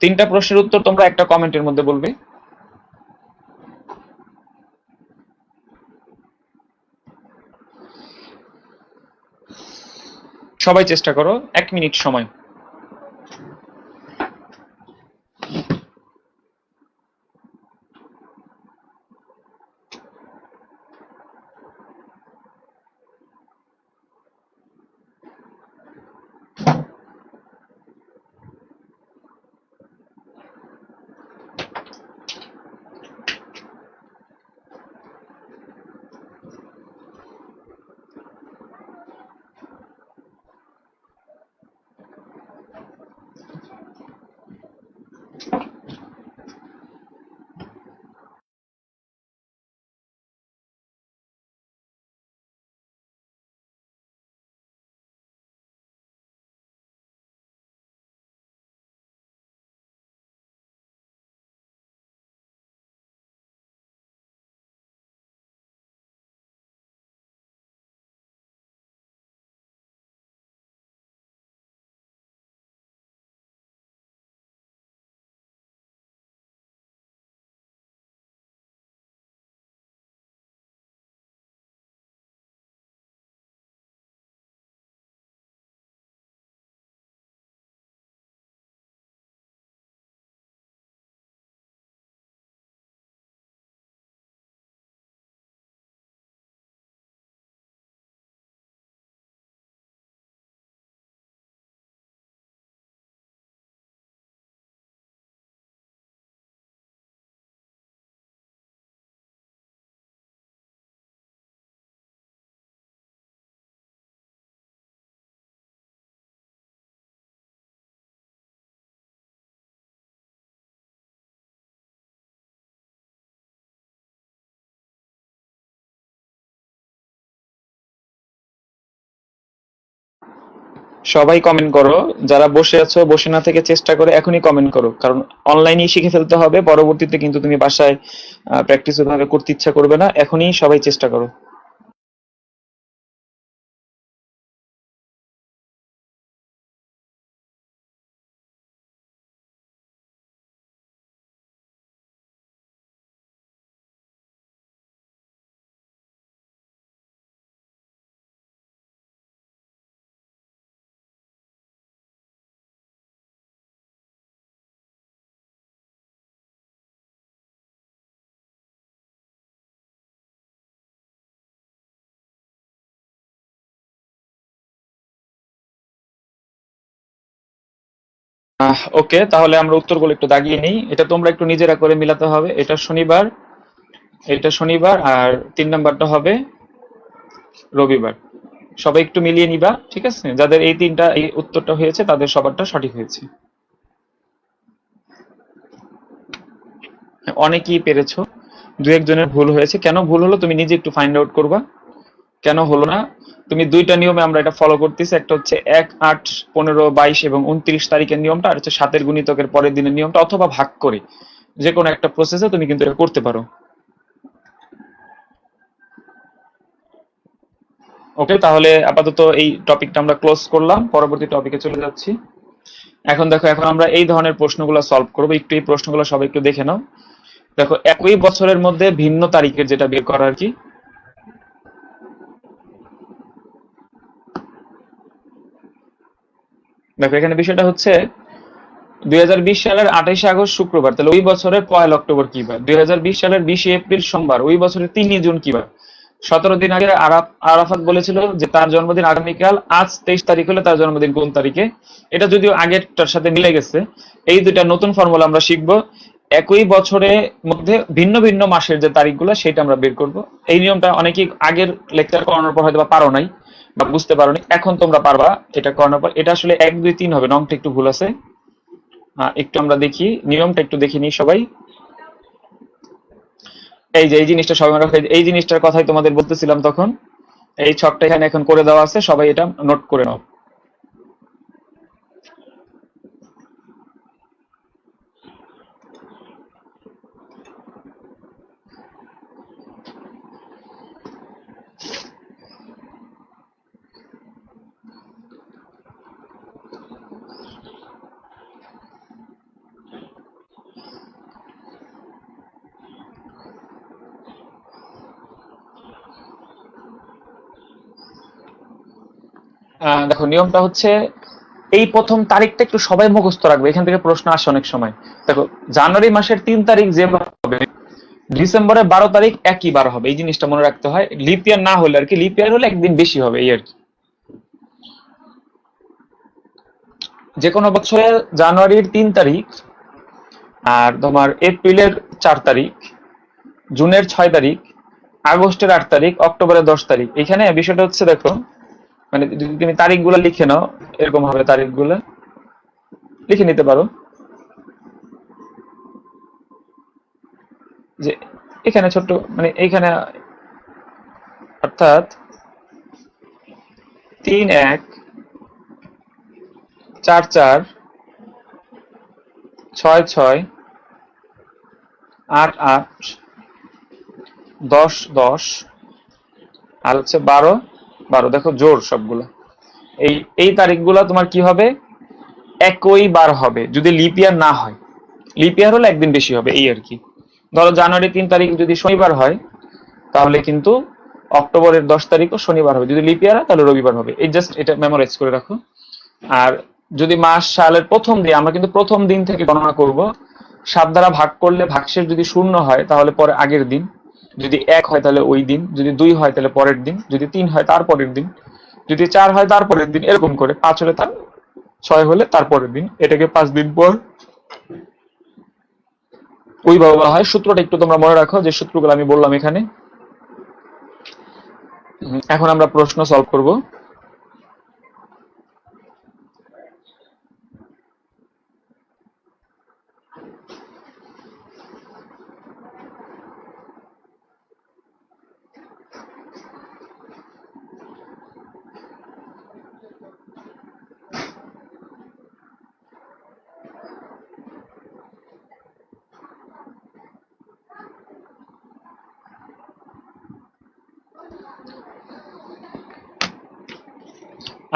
3টা প্রশ্নের উত্তর তোমরা একটা কমেন্টের মধ্যে বলবে। সবাই চেষ্টা করো, 1 মিনিট সময়। সবাই কমেন্ট করো, যারা বসে আছো বসে না থেকে চেষ্টা করে এখনই কমেন্ট করো, কারণ অনলাইনেই শিখে ফেলতে হবে, পরবর্তীতে কিন্তু তুমি বাসায় প্র্যাকটিস ওইভাবে করতে ইচ্ছা করবে না। এখনই সবাই চেষ্টা করো। ওকে, তাহলে আমরা উত্তরগুলো একটু দাগিয়ে নিই। এটা তোমরা একটু নিজেরা করে মিলাতে হবে। এটা শনিবার, এটা শনিবার, আর 3 নাম্বারটা হবে রবিবার। সবাই একটু মিলিয়ে নিবা, ঠিক আছে? যাদের এই তিনটা এই উত্তরটা হয়েছে তাদের সবারটা সঠিক হয়েছে। হ্যাঁ, অনেকেই পেরেছো, দু একজনের ভুল হয়েছে। কেন ভুল হলো তুমি নিজে একটু ফাইন্ড আউট করবা, কেন হলো না। তুমি দুইটা নিয়মে আমরা এটা ফলো করতেছি, একটা হচ্ছে 1, 8, 15, 22 এবং 29 তারিখের নিয়মটা, আর হচ্ছে 7-এর গুণিতকের পরের দিনের নিয়মটা, অথবা ভাগ করে যে কোনো একটা প্রসেসে তুমি কিন্তু এটা করতে পারো। ওকে, তাহলে আপাতত এই টপিকটা আমরা ক্লোজ করলাম, পরবর্তী টপিকে চলে যাচ্ছি। এখন দেখো, এখন আমরা এই ধরনের প্রশ্নগুলো সলভ করবো। একটু এই প্রশ্নগুলো সবাই একটু দেখে নাও। দেখো, একই বছরের মধ্যে ভিন্ন তারিখের যেটা বের করা আর কি। দেখো, এখানে বিষয়টা হচ্ছে 2020 সালের 28 আগস্ট শুক্রবার, তাহলে ওই বছরের 1 অক্টোবর কি বার? 2020 সালের 20 এপ্রিল সোমবার, ওই বছরের 3 জুন কি বার? 17 দিন আগে আরাফাত বলেছিল যে তার জন্মদিন আগামীকাল, আজ 23 তারিখ হলে তার জন্মদিন কোন তারিখে? এটা যদিও আগেরটার সাথে মিলে গেছে। এই দুইটা নতুন ফর্মুলা আমরা শিখবো। একই বছরের মধ্যে ভিন্ন ভিন্ন মাসের যে তারিখগুলো সেটা আমরা বের করব। এই নিয়মটা অনেকেই আগের লেকচার করানোর পর হয়তো বা পারো নাই বা বুঝতে পারোনি, এখন তোমরা পারবা এটা করানোর পর। এটা আসলে 1, 2, 3 হবে, নংটা একটু ভুল আছে। একটু আমরা দেখি নিয়মটা, একটু দেখে নিই সবাই। এই যে এই জিনিসটা সবাই আমরা এই জিনিসটার কথাই তোমাদের বলতেছিলাম তখন। এই ছকটা এখানে এখন করে দেওয়া আছে, সবাই এটা নোট করে নাও। দেখো, নিয়মটা হচ্ছে এই প্রথম তারিখটা একটু সবাই মুখস্থ রাখবে, এখান থেকে প্রশ্ন আসে অনেক সময়। দেখো, জানুয়ারি মাসের 3 তারিখ যে হবে, ডিসেম্বরের 12 তারিখ একই বার হবে, এই জিনিসটা মনে রাখতে হয়। লিপ ইয়ার না হলে আর কি, লিপ ইয়ার হলে একদিন বেশি হবে এই আর কি। যে কোনো বছরে জানুয়ারির 3 তারিখ, আর তোমার এপ্রিলের 4 তারিখ, জুনের 6 তারিখ, আগস্টের 8 তারিখ, অক্টোবরের 10 তারিখ। এখানে বিষয়টা হচ্ছে, দেখো, মানে যদি তুমি তারিখগুলো লিখে নাও, এরকম হবে তারিখগুলো লিখে নিতে পারো। যে এখানে ছোট্ট, মানে এইখানে অর্থাৎ 3-1, 4-4, 6-6, 8-8, 10-10, আর হচ্ছে 12-12। দেখো জোর সবগুলো। এই এই তারিখগুলো তোমার কি হবে? একই বার হবে যদি লিপ ইয়ার না হয়। লিপ ইয়ার হলে একদিন বেশি হবে এই আর কি। ধরো জানুয়ারি 3 তারিখ যদি শনিবার হয়, তাহলে কিন্তু অক্টোবরের 10 তারিখও শনিবার হবে। যদি লিপ ইয়ার হয় তাহলে রবিবার হবে। এই জাস্ট এটা মেমোরাইজ করে রাখো। আর যদি মাস সালের প্রথম দিন, আমরা কিন্তু প্রথম দিন থেকে গণনা করব। 7 দ্বারা ভাগ করলে ভাগশেষ যদি 0 হয় তাহলে পরে আগের দিন, যদি 1 হয় তাহলে ওই দিন, যদি 2 হয় তাহলে পরের দিন, যদি 3 হয় তার পরের দিন, যদি 4 হয় তার পরের দিন, এরকম করে 5 হলে তার, 6 হলে তার পরের দিন, এটাকে 5 দিন পর ওইভাবে বলা হয়। সূত্রটা একটু তোমরা মনে রাখো, যে সূত্রগুলো আমি বললাম এখানে। এখন আমরা প্রশ্ন সলভ করব।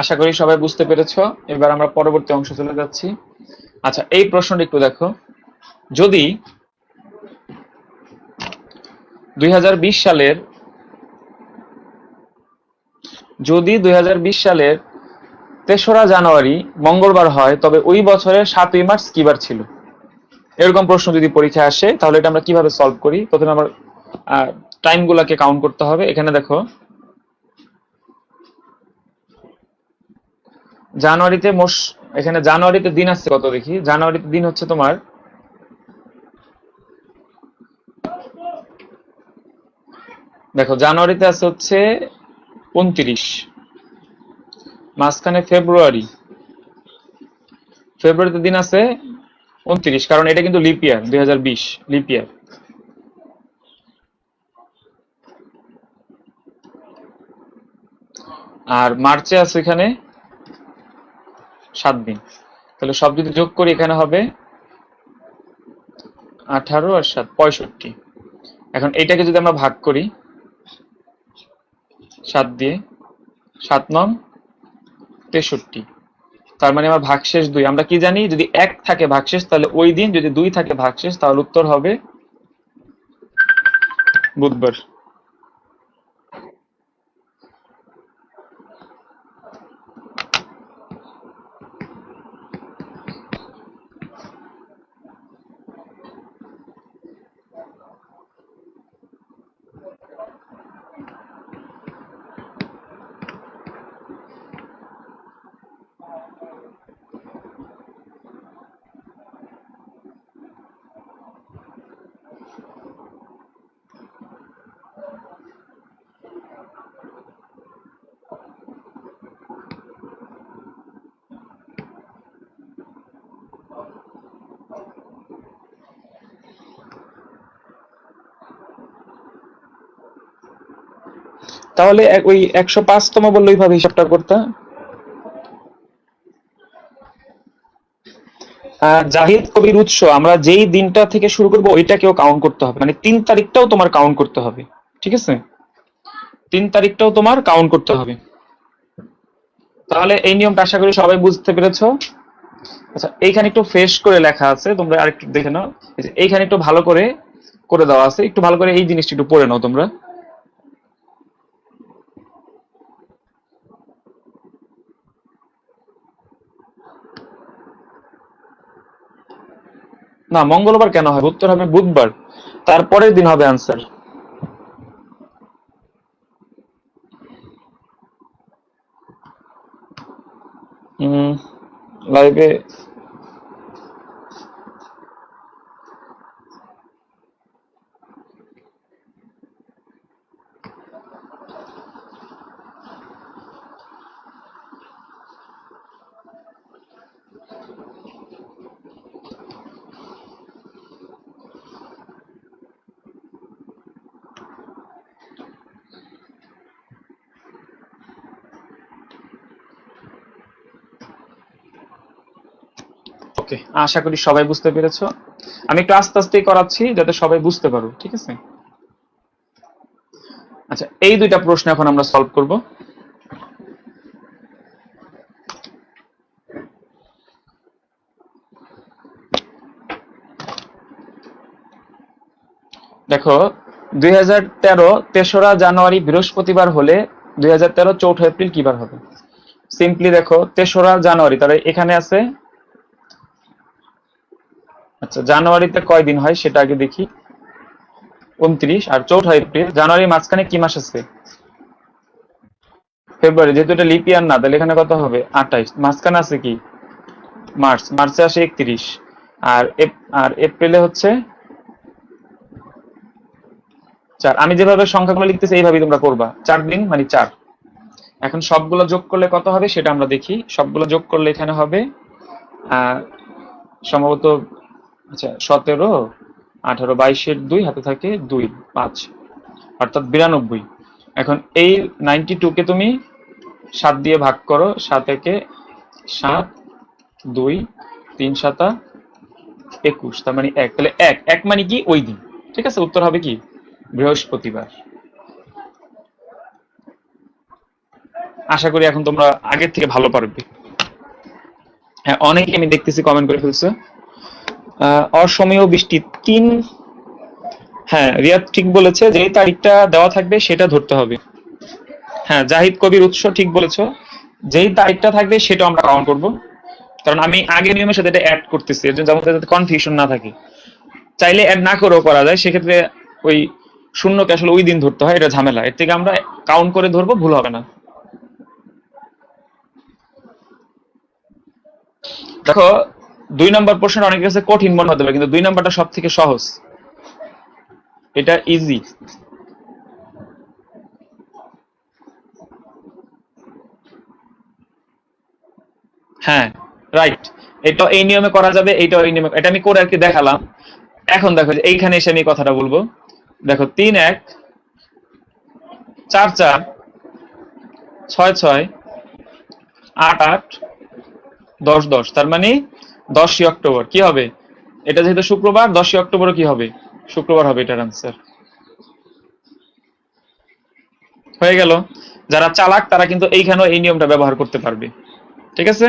আশা করি সবাই বুঝতে পেরেছো। এবার আমরা পরবর্তী অংশে চলে যাচ্ছি। আচ্ছা, এই প্রশ্নটা একটু দেখো। যদি 2020 সালের যদি 2020 সালের 3রা জানুয়ারি মঙ্গলবার হয়, তবে ওই বছরের 7ই মার্চ কি বার ছিল? এরকম প্রশ্ন যদি পরীক্ষায় আসে তাহলে এটা আমরা কিভাবে সলভ করি? প্রথমে আমার টাইম গুলাকে কাউন্ট করতে হবে। এখানে দেখো, জানুয়ারিতে এখানে জানুয়ারিতে দিন আসছে কত দেখি। জানুয়ারিতে দিন হচ্ছে তোমার, দেখো জানুয়ারিতে আছে হচ্ছে 29, মাঝখানে ফেব্রুয়ারিতে দিন আছে 29, কারণ এটা কিন্তু লিপ ইয়ার, 2020 লিপ ইয়ার। আর মার্চে আছে এখানে 7 দিন। তাহলে সব যদি যোগ করি এখানে হবে 18 আর 7 65। এখন এইটাকে যদি আমরা ভাগ করি 7 দিয়ে, 7 নং 63, তার মানে আমার ভাগশেষ 2। আমরা কি জানি, যদি 1 থাকে ভাগশেষ তাহলে ওই দিন, যদি 2 থাকে ভাগশেষ তাহলে উত্তর হবে বুধবার। তাহলে ওই 105তম বললে ওইভাবে হিসাবটা করতে। জাহিদ কবির উৎস আমরা যেই দিনটা থেকে শুরু করব ওইটাকেও কাউন্ট করতে হবে, মানে 3 তারিখটাও তোমার কাউন্ট করতে হবে। ঠিক আছে, 3 তারিখটাও তোমার কাউন্ট করতে হবে। তাহলে এই নিয়মটা আশা করি সবাই বুঝতে পেরেছো। আচ্ছা, এইখানে একটু ফ্রেশ করে লেখা আছে, তোমরা আরেকটু দেখে নাও। এইখানে একটু ভালো করে করে দেওয়া আছে, একটু ভালো করে এই জিনিসটা একটু পড়ে নাও তোমরা। না, মঙ্গলবার কেন হবে? উত্তর হবে বুধবার, তারপরের দিন হবে আনসার। লাইভে ওকে, আশা করি সবাই বুঝতে পেরেছো। আমি একটু আস্তে আস্তেই করাচ্ছি যাতে সবাই বুঝতে পারো, ঠিক আছে? আচ্ছা, এই দুইটা প্রশ্ন এখন আমরা সলভ করব। দেখো, 2013 3রা জানুয়ারি বৃহস্পতিবার হলে 2013 4 এপ্রিল কি বার হবে? সিম্পলি দেখো, 3রা জানুয়ারি তাহলে এখানে আছে। আচ্ছা, জানুয়ারিতে কয় দিন হয় সেটা আগে দেখি। 29, আর 4 এপ্রিল। জানুয়ারির মাঝখানে কি মাস আছে? ফেব্রুয়ারি। যেহেতু এটা লিপ ইয়ার না, তাহলে এখানে কত হবে? 28। মাঝখানে আছে কি? মার্চ। মার্চে আসে 31। আর আর এপ্রিলে হচ্ছে 4। আমি যেভাবে সংখ্যাগুলো লিখতেছি এইভাবেই তোমরা করবা। 4 দিন মানে 4। এখন সবগুলো যোগ করলে কত হবে সেটা আমরা দেখি। সবগুলো যোগ করলে এখানে হবে সম্ভবত, আচ্ছা 17, 18, 22-এর 2 হাতে থাকে 2, 5, অর্থাৎ 92। এখন এই 92 কে তুমি 7 দিয়ে ভাগ করো। 7 একে 7, 2, 3 7 21, তার মানে 1। তাহলে 1 মানে কি? ওই দিন। ঠিক আছে, উত্তর হবে কি? বৃহস্পতিবার। আশা করি এখন তোমরা আগের থেকে ভালো পারবে। হ্যাঁ, অনেকে আমি দেখতেছি কমেন্ট করে ফেলছে। অসমীয় বৃষ্টি 3। হ্যাঁ, রিয়াদ ঠিক বলেছে, যেই তারিখটা দেওয়া থাকবে সেটা ধরতে হবে। হ্যাঁ, জাহিদ কবির উৎস ঠিক বলেছো, যেই তারিখটা থাকবে সেটা আমরা কাউন্ট করব। কারণ আমি আগের নিয়মের সাথে এটা অ্যাড করতেছি, এর জন্য যাতে কনফিউশন না থাকে। চাইলে অ্যাড না করেও করা যায়, সেক্ষেত্রে ওই শূন্যকে আসলে ওই দিন ধরতে হয়, এটা ঝামেলা। এর থেকে আমরা কাউন্ট করে ধরবো, ভুল হবে না। দেখো, 2 নম্বর প্রশ্নটা অনেকের কাছে কঠিন মনে হতে পারে, কিন্তু 2 নম্বরটা সব থেকে সহজ, এটা ইজি। হ্যাঁ, রাইট। এটা এই নিয়মে করা যাবে, এইটাও এই নিয়মে, এটা আমি করে আর কি দেখালাম। এখন দেখো যে এইখানে এসে আমি কথাটা বলবো। দেখো, 3-1, 4-4, 6-6, 8-8, 10-10, তার মানে 10ই অক্টোবর কি হবে? এটা যেহেতু শুক্রবার, 10ই অক্টোবরও কি হবে? শুক্রবার হবে এটার আনসার। হয়ে গেল। যারা চালাক তারা কিন্তু এইখানেও এই নিয়মটা ব্যবহার করতে পারবে। ঠিক আছে?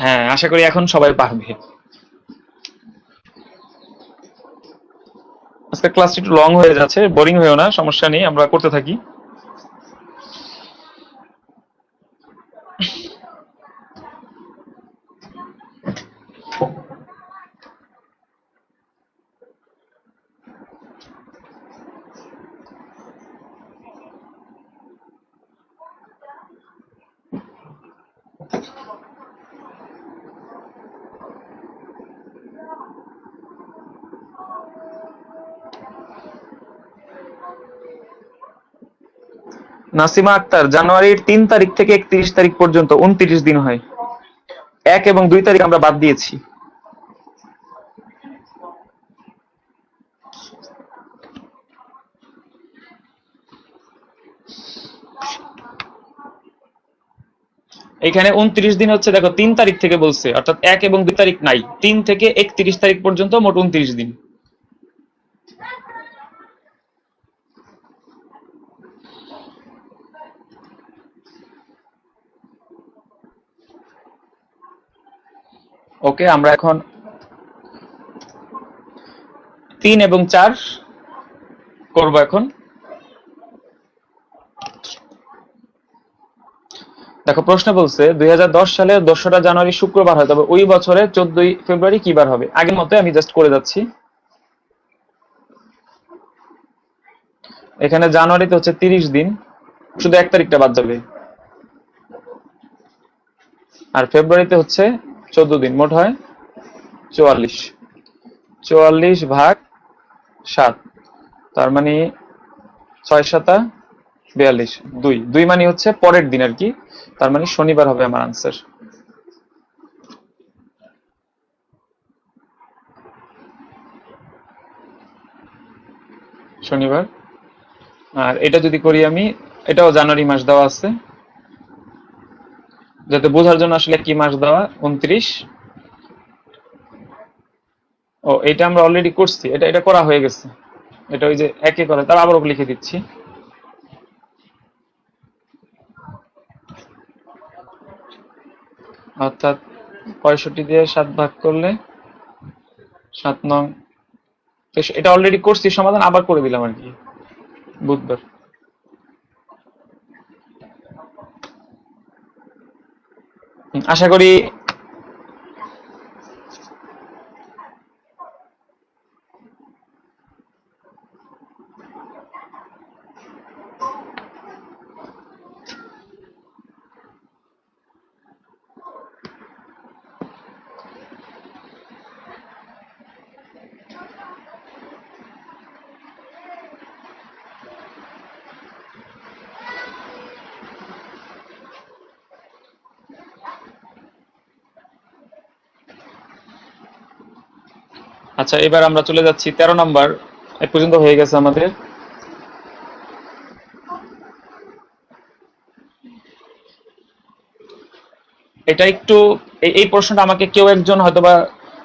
হ্যাঁ, আশা করি এখন সবাই পারবে। আজকে ক্লাসটি একটু লং হয়ে যাচ্ছে, বোরিং হয়েও না, সমস্যা নেই, আমরা করতে থাকি। নাসিমা আক্তার, জানুয়ারির 3 তারিখ থেকে 31 তারিখ পর্যন্ত 29 দিন হয়। 1 এবং 2 তারিখ আমরা বাদ দিয়েছি। এখানে 29 দিন হচ্ছে, দেখো 3 তারিখ থেকে বলছে, অর্থাৎ 1 এবং 2 তারিখ নাই, 3 থেকে 31 তারিখ পর্যন্ত মোট 29 দিন। ওকে, আমরা এখন 3 এবং 4 করব এখন। দেখো, প্রশ্ন বলছে 2010 সালের 2রা জানুয়ারি শুক্রবার হয়, তবে ওই বছরের 14ই ফেব্রুয়ারি কি বার হবে? আগের মতো আমি জাস্ট করে যাচ্ছি। এখানে জানুয়ারিতে হচ্ছে 30 দিন, শুধু 1 তারিখটা বাদ যাবে। আর ফেব্রুয়ারিতে হচ্ছে 14 দিন, মোট হয় 44। 44 ভাগ 7, তার মানে 6-7 42, 2 মানে হচ্ছে পরের দিন আর কি, তার মানে শনিবার হবে আমার আনসার। শনিবার। আর এটা যদি করি আমি, এটাও জানুয়ারি মাস দেওয়া আছে, যাতে বোঝার জন্য আসলে কি মাস দেওয়া, 29। ও, এটা আমরা অলরেডি করছি, এটা এটা করা হয়ে গেছে। এটা ওই যে একে করে, তার আবারও লিখে দিচ্ছি। অর্থাৎ 65 দিয়ে 7 ভাগ করলে 7 নং, এটা অলরেডি করছি সমাধান, আবার করে দিলাম আর কি, বুধবার। আশা করি। আচ্ছা, এবার আমরা চলে যাচ্ছি 13 নম্বর, এক পর্যন্ত হয়ে গেছে আমাদের। এটা একটু, এই প্রশ্নটা আমাকে কেউ একজন হয়তোবা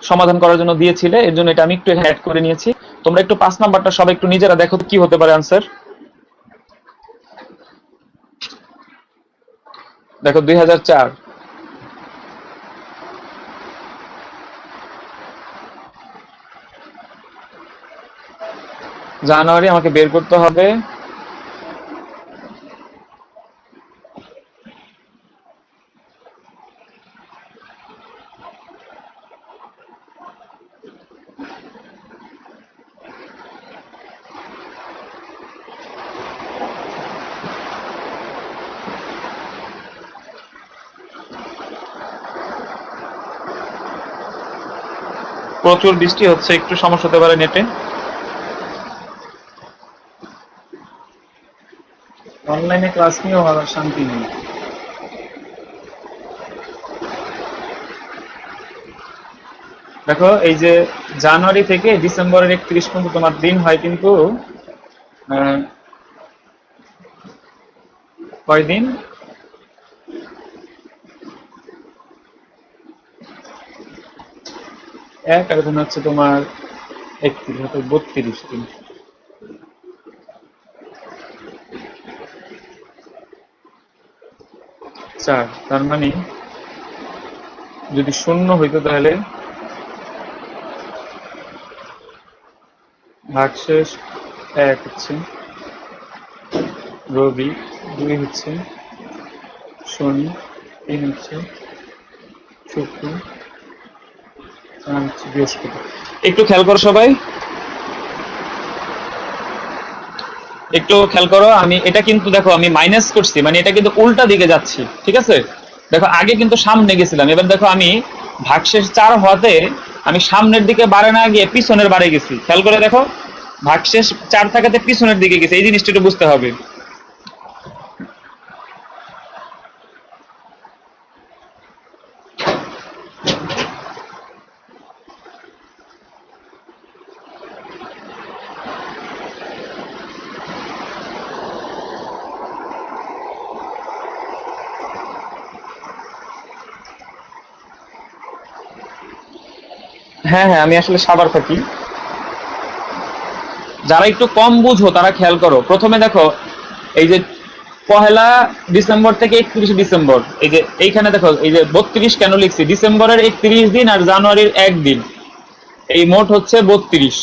সমাধান করার জন্য দিয়েছিলে, এর জন্য এটা আমি একটু এখানে অ্যাড করে নিয়েছি। তোমরা একটু 5 নাম্বারটা সবাই একটু নিজেরা দেখো কি হতে পারে আনসার। দেখো 2004। জানুয়ারি আমাকে বের করতে হবে। প্রচুর বৃষ্টি হচ্ছে, একটু সমস্যা হতে পারে নেটে। অনলাইনে ক্লাস নিয়েও শান্তি নেই। দেখো এই যে জানুয়ারি থেকে ডিসেম্বরের 31 পর্যন্ত তোমার দিন হয় কিন্তু আহ, কয়দিন? এক আর দিন হচ্ছে তোমার 31, 32 দিন। 4, তার মানে যদি শূন্য হইতো তাহলে ভাগশেষ 1 হচ্ছে, রবি 2 হচ্ছে, শনি 3 হচ্ছে, শুক্র 4 হচ্ছে, বৃহস্পতি। একটু খেয়াল করো সবাই, একটু খেয়াল করো। আমি এটা কিন্তু দেখো আমি মাইনাস করছি, মানে এটা কিন্তু উল্টা দিকে যাচ্ছি, ঠিক আছে? দেখো আগে কিন্তু সামনে গেছিলাম, এবার দেখো আমি ভাগশেষ 4 হওয়াতে আমি সামনের দিকে বাড়ে না গিয়ে পিছনের বাড়ে গেছি। খেয়াল করে দেখো, ভাগশেষ 4 থাকাতে পিছনের দিকে গেছে, এই জিনিসটা একটু বুঝতে হবে। হ্যাঁ হ্যাঁ, আমি আসলে সাবার থাকি। যারা একটু কম বুঝো তারা খেয়াল করো, প্রথমে দেখো এই যে 1 ডিসেম্বর থেকে 31 ডিসেম্বর, এই যে এইখানে দেখো এই যে 32 কেন লিখছি, ডিসেম্বরের 31 দিন আর জানুয়ারির 1 দিন, এই মোট হচ্ছে 32।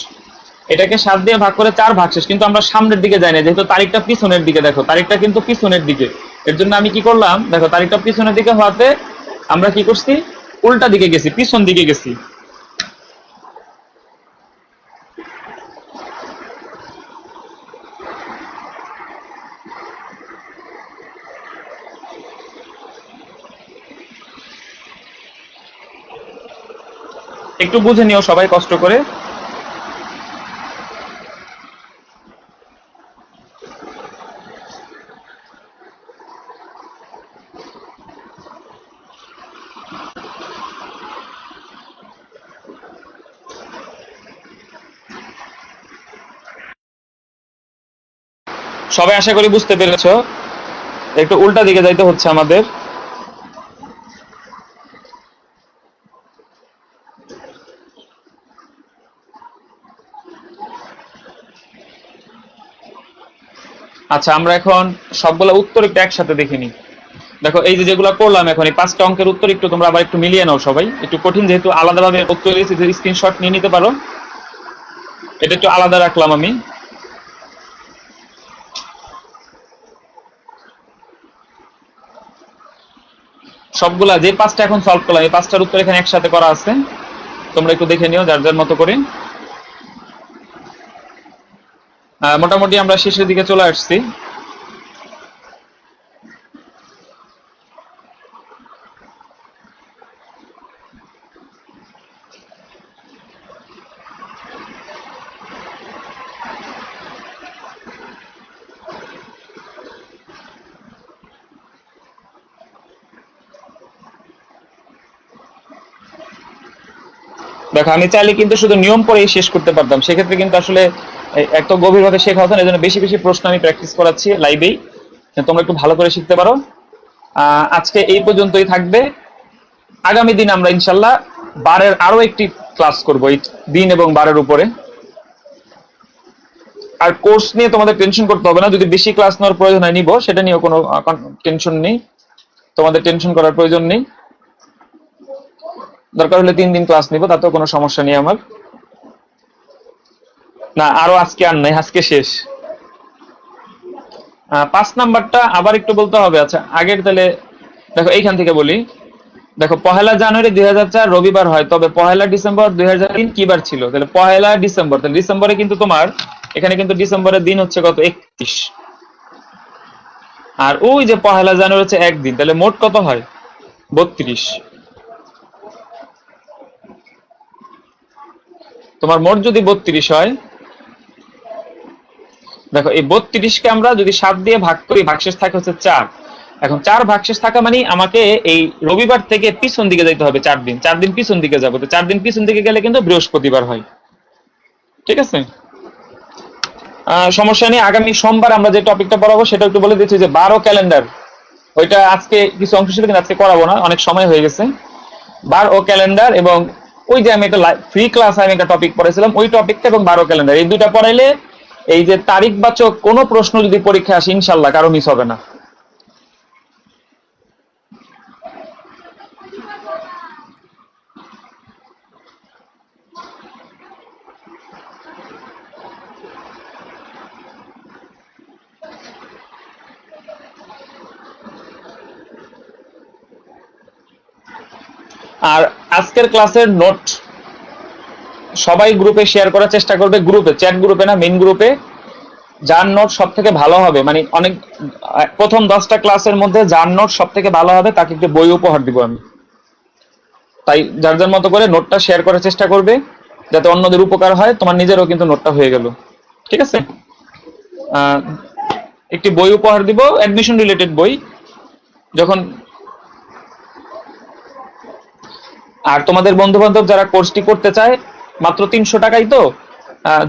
এটাকে 7 দিয়ে ভাগ করে 4 ভাগশেষ, কিন্তু আমরা সামনের দিকে যাই না, যেহেতু তারিখটা পিছনের দিকে, দেখো তারিখটা কিন্তু পিছনের দিকে। এর জন্য আমি কি করলাম, দেখো তারিখটা পিছনের দিকে হওয়াতে আমরা কি করছি, উল্টা দিকে গেছি, পিছন দিকে গেছি। একটু বুঝে নিও সবাই কষ্ট করে। সবাই আশা করি বুঝতে পেরেছো, একটু উল্টা দিকে যাইতে হচ্ছে আমাদের। আচ্ছা, আমরা এখন সবগুলা উত্তর একটু একসাথে দেখে নিই। দেখো এই যে যেগুলো করলাম এখন, এই 5টা অঙ্কের উত্তর একটু তোমরা আবার একটু মিলিয়ে নাও সবাই, একটু কঠিন যেহেতু, আলাদাভাবে উত্তর দিয়েছি, স্ক্রিনশট নিয়ে নিতে পারো। এটা একটু আলাদা রাখলাম আমি। সবগুলা যে 5টা এখন সলভ করলাম, এই 5টার উত্তর এখানে একসাথে করা আছে, তোমরা একটু দেখে নিও যার যার মতো করে। মোটামুটি আমরা শেষের দিকে চলে আসছি। দেখো আমি চাইলে কিন্তু শুধু নিয়ম পড়েই শেষ করতে পারতাম, সেক্ষেত্রে কিন্তু আসলে এত গভীরভাবে শেখা হতো না, এই জন্য বেশি বেশি প্রশ্ন আমি প্র্যাকটিস করাচ্ছি লাইভেই, তোমরা একটু ভালো করে শিখতে পারো। আজকে এই পর্যন্তই থাকবে। আগামী দিন আমরা ইনশাল্লাহ বারের আরো একটি ক্লাস করব, এই দিন এবং বারের উপরে। আর কোর্স নিয়ে তোমাদের টেনশন করতে হবে না, যদি বেশি ক্লাস নেওয়ার প্রয়োজন হয় নিব, সেটা নিয়েও কোনো টেনশন নেই। তোমাদের টেনশন করার প্রয়োজন নেই, দরকার হলে 3 দিন ক্লাস নিব, তাতেও কোনো সমস্যা নেই আমার। না আরো আজকে আর নাই, আজকে শেষ। 5 নাম্বারটা আবার একটু বলতে হবে। আচ্ছা আগের তাহলে দেখো এইখান থেকে বলি। দেখো 1 জানুয়ারি 2004 রবিবার হয়, তবে 1 ডিসেম্বর 2003 কি বার ছিল? তাহলে 1 ডিসেম্বর, তাহলে ডিসেম্বরে কিন্তু তোমার এখানে কিন্তু ডিসেম্বরের দিন হচ্ছে কত? 31। আর ওই যে 1 জানুয়ারি হচ্ছে একদিন, তাহলে মোট কত হয়? 32। তোমার মোট যদি 32 হয়, দেখো এই 32কে আমরা যদি 7 দিয়ে ভাগ করি, ভাগশেষ থাকে হচ্ছে 4। এখন 4 ভাগশেষ থাকা মানে আমাকে এই রবিবার থেকে পিছন দিকে যাইতে হবে 4 দিন, 4 দিন পিছন দিকে যাবো। তো 4 দিন পিছন দিকে গেলে কিন্তু বৃহস্পতিবার হয়। ঠিক আছে, সমস্যা নেই। আগামী সোমবার আমরা যে টপিকটা পড়াবো সেটা একটু বলে দিচ্ছি, যে 12 ক্যালেন্ডার। ওইটা আজকে কিছু অংশ ছিল কিন্তু আজকে করাবো না, অনেক সময় হয়ে গেছে। 12 ক্যালেন্ডার এবং ওই যে আমি একটা ফ্রি ক্লাস আমি একটা টপিক পড়েছিলাম, ওই টপিকটা এবং 12 ক্যালেন্ডার, এই দুইটা পড়াইলে এই যে তারিখবাচক কোনো প্রশ্ন যদি পরীক্ষা আসে ইনশাল্লাহ কারো মিস হবে না। আর আজকের ক্লাসের নোট সবাই গ্রুপে শেয়ার করার চেষ্টা করবে, গ্রুপে, চ্যাট গ্রুপে না, মেইন গ্রুপে। যার নোট সব থেকে ভালো হবে, মানে অনেক প্রথম 10টা ক্লাসের মধ্যে যার নোট সব থেকে ভালো হবে তাকে একটু বই উপহার দিব আমি। তাই যার যার মতো করে নোটটা শেয়ার করার চেষ্টা করবে, যাতে অন্যদের উপকার হয়, তোমার নিজেরও কিন্তু নোটটা হয়ে গেল। ঠিক আছে, একটি বই উপহার দিব, অ্যাডমিশন রিলেটেড বই। যখন আর তোমাদের বন্ধু বান্ধব যারা কোর্সটি করতে চায়, মাত্র 300 টাকাই তো,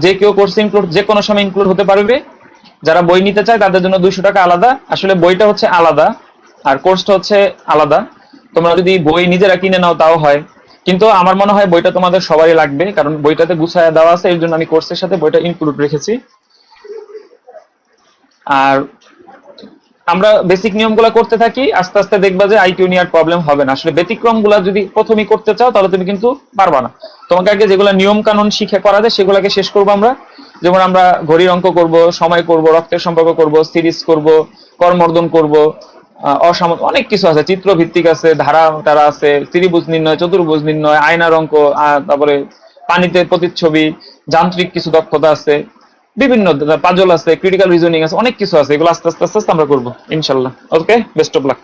যে কেউ কোর্স ইনক্লুড যে কোনো সময় ইনক্লুড হতে পারবে। যারা বই নিতে চায় তাদের জন্য 200 টাকা আলাদা। আসলে বইটা হচ্ছে আলাদা আর কোর্সটা হচ্ছে আলাদা। তোমরা যদি বই নিজেরা কিনে নাও তাও হয়, কিন্তু আমার মনে হয় বইটা তোমাদের সবারই লাগবে, কারণ বইটাতে গুছায় দেওয়া আছে, এর জন্য আমি কোর্সের সাথে বইটা ইনক্লুড রেখেছি। আর আমরা বেসিক নিয়মগুলো করতে থাকি, আস্তে আস্তে দেখবা যে আইকিউ নিয়ে আর প্রবলেম হবে না। আসলে ব্যতিক্রমগুলো যদি প্রথমেই করতে চাও তাহলে তুমি কিন্তু পারবা না। তোমাকে আগে যেগুলো নিয়ম কানুন শিখে করা যায় সেগুলোকে শেষ করবো আমরা। যেমন আমরা ঘড়ির অঙ্ক করব, সময় করব, রক্তের সম্পর্ক করব, সিরিজ করব, করমর্দন করব, অনেক কিছু আছে, চিত্র ভিত্তিক আছে, ধারা টারা আছে, ত্রিভুজ নির্ণয়, চতুর্ভুজ নির্ণয়, আয়নার অঙ্ক, তারপরে পানিতে প্রতিচ্ছবি, যান্ত্রিক কিছু দক্ষতা আছে, বিভিন্ন পাজল আছে, ক্রিটিক্যাল রিজনিং আছে, অনেক কিছু আছে। এগুলো আস্তে আস্তে আস্তে আস্তে আমরা করবো ইনশাল্লাহ। ওকে, বেস্ট অফ লাক।